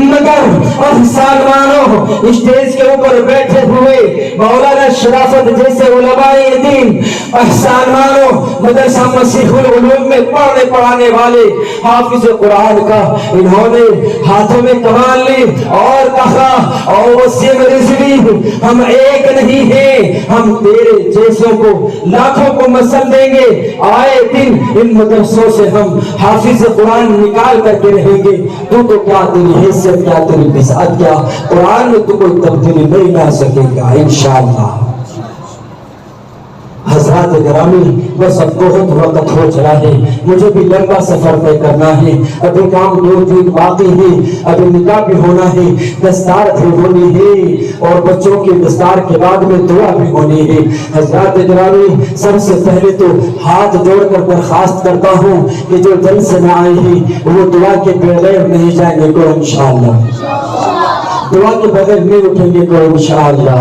Speaker 1: مگر احسان مانو اسٹیج کے اوپر بیٹھے ہوئے مولانا شرافت جیسے علماء دین, احسان مانو مدرسہ مسیح العلوم میں پڑھانے والے حافظ قرآن کا انہوں نے ہاتھوں میں کمان لی اور کہا اور وسیم رضوی ہم ایک نہیں ہیں, ہم تیرے جیسوں کو لاکھوں کو مسل دیں گے, آئے دن ان مدرسوں سے ہم حافظ قرآن نکال کر کے رہیں گے. تو کیا تیری حیثیت, کیا تیری بساط, کیا قرآن میں تو کوئی تبدیلی نہیں لا سکے گا انشاءاللہ. حضرات گرامی بس اب بہت وقت ہو چلا ہے, مجھے بھی لمبا سفر طے کرنا ہے, ابھی کام 2 دن باقی ہے, ابھی نکاح بھی ہونا ہے, دستار بھی ہونی ہے اور بچوں کے دستار کے بعد میں دعا بھی ہونی ہے. حضرات گرامی سب سے پہلے تو ہاتھ جوڑ کر درخواست کرتا ہوں کہ جو دل سے نہ آئے ہیں وہ دعا کے بغیر نہیں جائیں گے کو انشاءاللہ, دعا کے بغیر نہیں اٹھیں گے کو انشاءاللہ.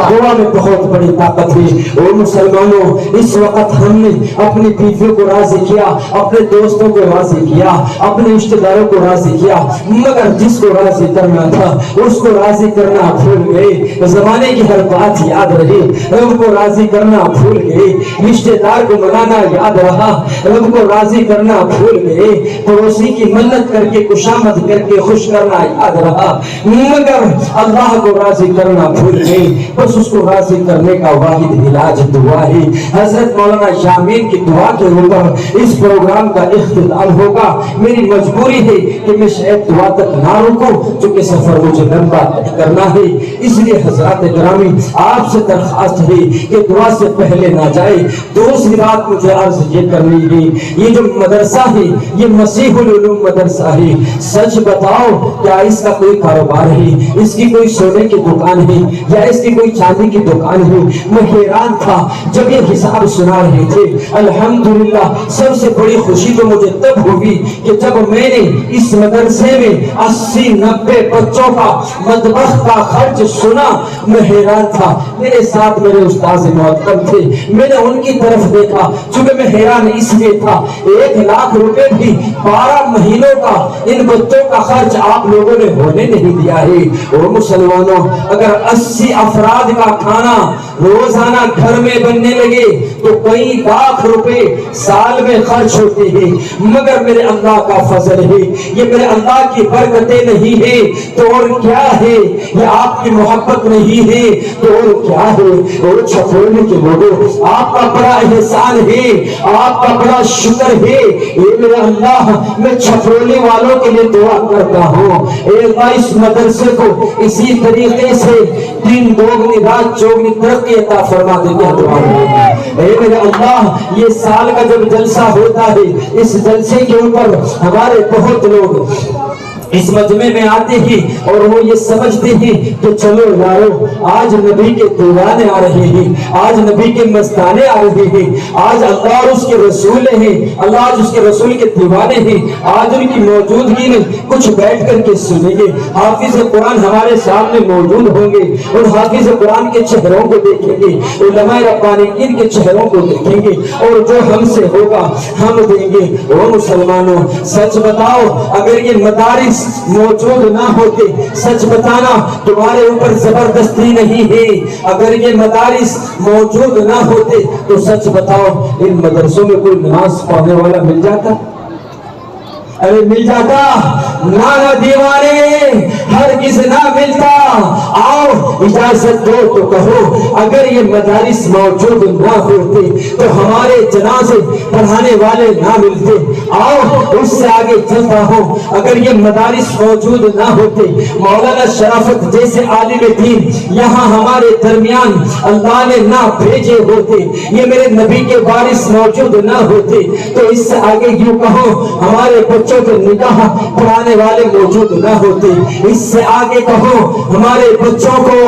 Speaker 1: دعا میں بہت بڑی طاقت ہے. اور مسلمانوں اس وقت ہم نے اپنی بیویوں کو راضی کیا, اپنے دوستوں کو راضی کیا, اپنے رشتہ داروں کو راضی کیا, مگر جس کو راضی کرنا تھا اس کو راضی کرنا بھول گئے. زمانے کی ہر بات یاد رہی, رب کو راضی کرنا بھول گئے. رشتہ دار کو منانا یاد رہا, رب کو راضی کرنا بھول گئے. پڑوسی کی منت کر کے خوشامد کر کے خوش کرنا یاد رہا, مگر اللہ کو راضی کرنا بھول گئے. بس اس کو راضی کرنے کا واحد علاج دعا ہے. حضرت مولانا شامین کی دعا کے اوپر اس پروگرام کا اختتام ہوگا. میری مجبوری ہے کہ میں شاید دعا تک نہ رکوں چونکہ سفر مجھے لمبا کرنا ہے. اس لیے حضرات گرامی آپ سے درخواست ہے کہ دعا سے پہلے نہ جائے. دوسری بات مجھے عرض یہ کرنی ہے, یہ جو مدرسہ ہے یہ مسیح العلوم مدرسہ ہے. سچ بتاؤ کیا اس کا کوئی کاروبار ہے, اس کی کوئی سونے کی دکان ہے یا اس کی کوئی چاندی کی دکان ہے؟ میں حیران تھا جب یہ حساب سنا رہے تھے. الحمدللہ سب سے بڑی خوشی تو مجھے تب ہوئی کہ جب میں نے اس مدرسے میں 80-90 بچوں کا مطبخ کا خرچ سنا. میں حیران تھا, میرے ساتھ میرے استاذ محترم تھے, میں نے ان کی طرف دیکھا. چونکہ میں حیران اس لیے تھا 1 لاکھ روپے بھی 12 مہینوں کا ان بچوں کا خرچ آپ لوگوں نے ہونے نہیں دیا ہے. اور مسلمانوں اگر 80 افراد کا کھانا روزانہ گھر میں بننے لگے تو کئی لاکھ روپے سال میں خرچ ہوتے ہیں. مگر میرے اللہ کا فضل ہے, یہ میرے اللہ کی برکتیں نہیں ہے تو اور کیا ہے, یہ آپ کی محبت نہیں ہے تو اور کیا ہے. اور چھپولی کے لوگوں آپ کا بڑا احسان ہے, آپ کا بڑا شکر ہے. اے میرے اللہ میں چھپولی والوں کے لیے دعا کرتا ہوں, اے اللہ اس مدرسے کو اسی طریقے سے دن دوگنی رات چوگنی ترقی عطا فرما دے. اے میرے اللہ یہ سال کا جب جلسہ ہوتا ہے اس جلسے کے اوپر ہمارے بہت لوگ اس مجمع میں آتے ہیں اور وہ یہ سمجھتے ہیں کہ چلو یارو آج نبی کے دیوانے آ رہے ہیں, آج نبی کے مستانے آ رہے ہیں, آج اللہ اور اس کے رسول ہیں, اللہ آج اس کے رسول کے دیوانے ہیں, آج ان کی موجودگی میں کچھ بیٹھ کر کے سنیں گے. حافظ قرآن ہمارے سامنے موجود ہوں گے اور حافظ قرآن کے چہروں کو دیکھیں گے, علماء ربانیین کے چہروں کو دیکھیں گے اور جو ہم سے ہوگا ہم دیں گے. اور مسلمانوں سچ بتاؤ اگر یہ مدارس موجود نہ ہوتے, سچ بتانا تمہارے اوپر زبردستی نہیں ہے, اگر یہ مدارس موجود نہ ہوتے تو سچ بتاؤ ان مدرسوں میں کوئی نماز پڑھنے والا مل جاتا؟ ارے مل جاتا؟ نہ دیوانے ہرگز نہ ملتا. آؤ اجازت دو تو کہو اگر یہ مدارس موجود نہ ہوتے تو ہمارے جنازے پڑھانے والے نہ ملتے. آؤ اس سے آگے چلتا ہوں، اگر یہ مدارس موجود نہ ہوتے، مولانا شرافت جیسے عالم دین یہاں ہمارے درمیان اللہ نے نہ بھیجے ہوتے، یہ میرے نبی کے وارث موجود نہ ہوتے، تو اس سے آگے یوں کہو ہمارے بچوں کے نکاح پڑھانے والے موجود نہ ہوتے، اس سے آگے کہو ہمارے بچوں کو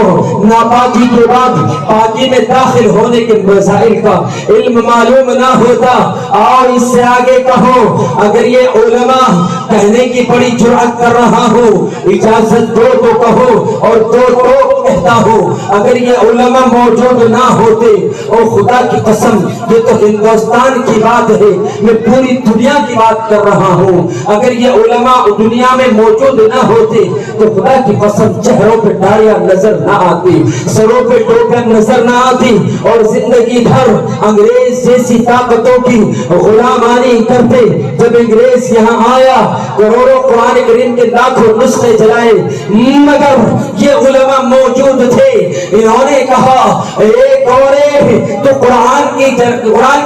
Speaker 1: ناپاکی کے بعد پاکی میں داخل ہونے کے مسائل کا علم معلوم نہ ہوتا، اور اس سے آگے کہو اگر یہ علماء کہنے کی بڑی جرأت کر رہا ہوں، اجازت دو تو کہو اور دو تو کہتا ہوں، اگر یہ علماء موجود نہ ہوتے، اور خدا کی قسم یہ تو ہندوستان کی بات ہے، میں پوری دنیا کی بات کر رہا ہوں، اگر یہ علماء دنیا میں موجود نہ ہوتے تو خدا کی قسم چہروں پہ داڑیاں نظر نہ آتی، سروں پہ ٹوپیاں نظر نہ آتی، اور زندگی بھر انگریز جیسی طاقتوں کی غلامانی کرتے۔ جب انگریز یہاں آیا کروڑوں قرآن کریم کے لاکھوں نسخے جلائے، مگر یہ علماء موجود تھے، انہوں نے کہا ایک اور تو قرآن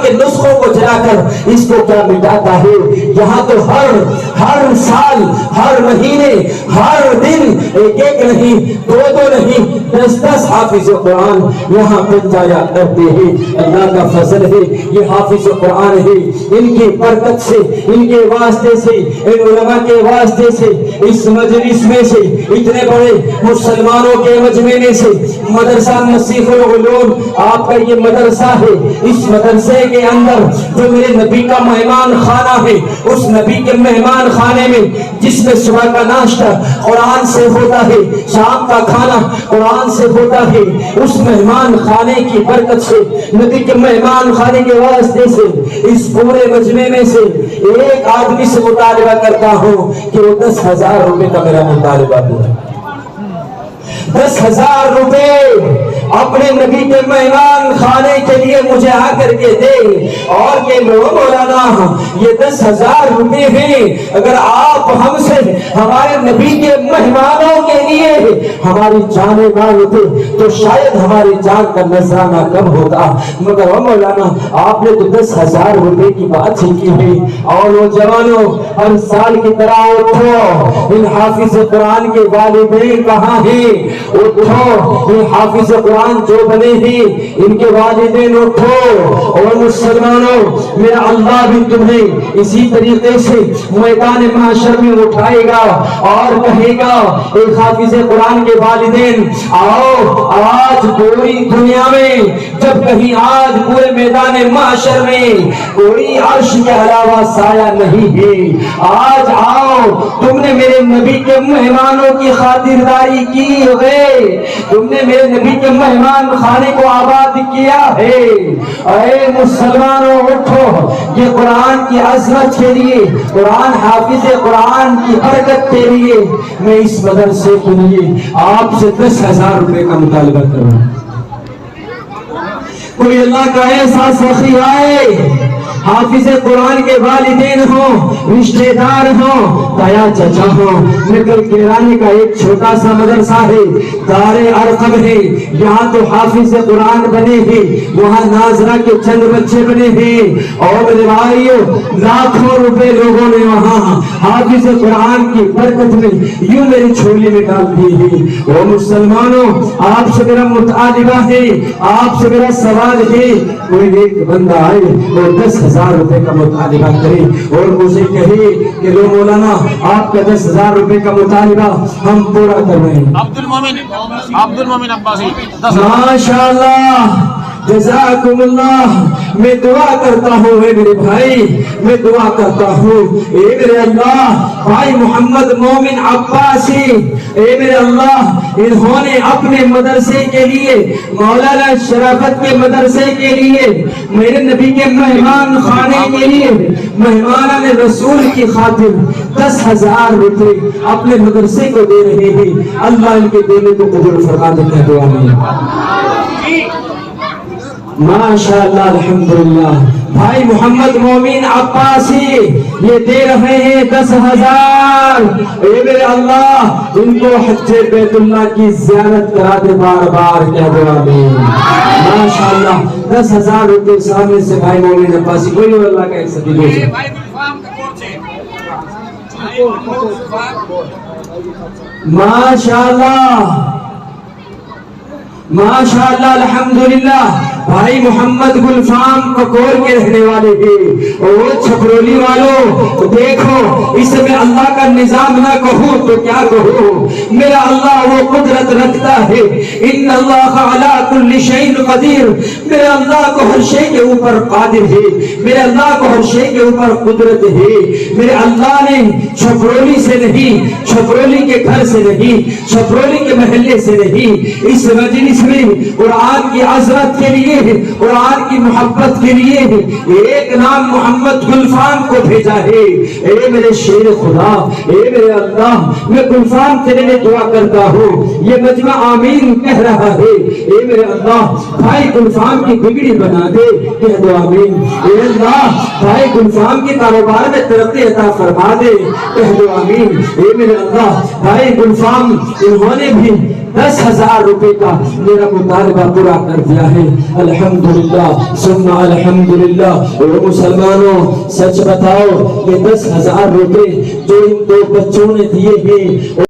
Speaker 1: کے نسخوں کو جلا کر اس کو کیا مٹاتا ہے، یہاں تو ہر سال ہر مہینے ہر دن ایک نہیں دو نہیں 10 حافظ قرآن یہاں بن جایا کرتے ہیں۔ اللہ کا فضل ہے، یہ حافظ قرآن ہے، ان کی برکت سے، ان کے واسطے سے، ان علماء کے واسطے سے، اس مجلس میں سے، اتنے بڑے مسلمانوں کے مجمع میں سے مدرسہ مسیح العلوم آپ کا یہ مدرسہ ہے، اس مدرسے کے اندر جو میرے نبی کا مہمان خانہ ہے، اس نبی کے مہمان خانے میں جس میں صبح کا ناشتہ قرآن سے ہوتا ہے، شام کا کھانا قرآن سے ہوتا ہے، اس مہمان خانے کی برکت سے، نبی کے مہمان خانے کے واسطے سے، اس پورے مجمع میں سے ایک آدمی سے مطالبہ کرتا ہوں کہ وہ 10,000 روپے کا میرا مطالبہ ہے، 10,000 روپے اپنے نبی کے مہمان خانے کے لیے مجھے آ کر کے دے، اور کہ مولانا یہ 10,000 روپے ہیں، اگر آپ ہم سے ہمارے نبی کے مہمانوں کے لیے ہماری جانیں مانگتے تو شاید ہماری جان کا نذرانہ کم ہوتا، مگر مولانا آپ نے تو 10,000 روپے کی بات ہی کی ہے، اور وہ جوانوں ہر سال کی طرح اٹھو، ان حافظ قرآن کے والدین کہاں ہیں، اٹھو، یہ حافظ قرآن جو بنے ہیں ان کے والدین اٹھو، اور مسلمانوں میرا اللہ بھی تمہیں اسی طریقے سے میدان محشر میں اٹھائے گا اور کہے گا ایک حافظ قرآن کے والدین آؤ، آج پوری دنیا میں جب کہیں آج پورے میدان محشر میں کوئی عرش کے علاوہ سایہ نہیں ہے، آج آؤ، تم نے میرے نبی کے مہمانوں کی خاطرداری کی ہے، تم نے میرے نبی کے مہمان خانے کو آباد کیا ہے، اے مسلمانوں اٹھو، یہ قرآن کی عظمت کے لیے، قرآن حافظ قرآن کی برکت کے لیے میں اس مدرسے کے لیے آپ سے 10,000 روپے کا مطالبہ کر رہا ہوں۔ کوئی اللہ کا ایسا سخی آئے، حافظ قرآن کے والدین ہوں، رشتہ دار ہوں، تایا چچا ہوں، نکل کیرانی کا ایک چھوٹا سا مدرسہ ہے، دار ارقم ہے، یہاں تو حافظ قرآن بنے ہیں، وہاں ناظرہ کے چند بچے بنے ہیں، اور میرے بھائیوں لاکھوں روپے لوگوں نے وہاں حافظ قرآن کی برکت میں یوں میری چھولی میں ڈال دی ہے۔ وہ مسلمانوں آپ سے میرا مطالبہ ہے، آپ سے میرا سوال ہے، کوئی ایک بندہ آئے اور 10,000 روپے کا مطالبہ کرے اور مجھے کہے کہ لو مولانا آپ کا 10,000 روپے کا مطالبہ ہم پورا کر رہے ہیں۔
Speaker 2: عبد المومن عباسی
Speaker 1: ماشاءاللہ جزاکم اللہ، میں دعا کرتا ہوں اے میرے بھائی، میں دعا کرتا ہوں اے میرے اللہ، بھائی محمد مومن عباسی، اے میرے اللہ انہوں نے اپنے مدرسے کے لیے، مولانا شرافت کے مدرسے کے لیے، میرے نبی کے مہمان خانے کے لیے، مہمان رسول کی خاطر 10,000 روپے اپنے مدرسے کو دے رہے ہیں۔ اللہ ان کے دینے کو قبول فرما دے، دعا میں ماشاءاللہ الحمدللہ۔ بھائی محمد مومن عباسی یہ دے رہے ہیں 10,000، اے میرے اللہ ان کو حج بیت اللہ کی زیارت کرا دے بار بار، کیا دعا میں ماشاءاللہ۔ 10,000 روپے سامنے سے بھائی مومن عباسی، کوئی اللہ کا ایک سبھی دے ماشاءاللہ ماشاءاللہ الحمدللہ بھائی محمد گلفام ککور کے رہنے والے ہیں اور چھپرولی والوں دیکھو اس میں اللہ کا نظام نہ کہوں تو کیا کہوں میرا اللہ وہ قدرت رکھتا ہے ان اللہ علی کل شیء قدیر میرا اللہ کو ہر شے کے اوپر قادر ہے میرے اللہ کو ہر شے کے اوپر قدرت ہے میرے اللہ نے چھپرولی سے نہیں چھپرولی کے گھر سے نہیں چھپرولی کے محلے سے نہیں اس مجلس میں قرآن کی عظمت کے لیے قرآن کی محبت کے لیے ایک نام محمد گلفام کو بھیجا ہے اے میرے شیر خدا اے میرے اللہ میں گلفام تیرے لیے دعا کرتا ہوں یہ مجمع آمین کہہ رہا ہے اے میرے اللہ بھائی گلفام کی بگڑی بنا دے کہہ دو آمین اے اللہ بھائی گلفام کے کاروبار میں ترقی عطا فرما دے کہہ دو آمین اے میرے اللہ بھائی گلفام انہوں نے بھی 10,000 روپے کا میرا مطالبہ پورا کر دیا ہے الحمدللہ ثم الحمدللہ اے مسلمانوں سچ بتاؤ یہ 10,000 روپے جو ان دو بچوں نے دیے ہیں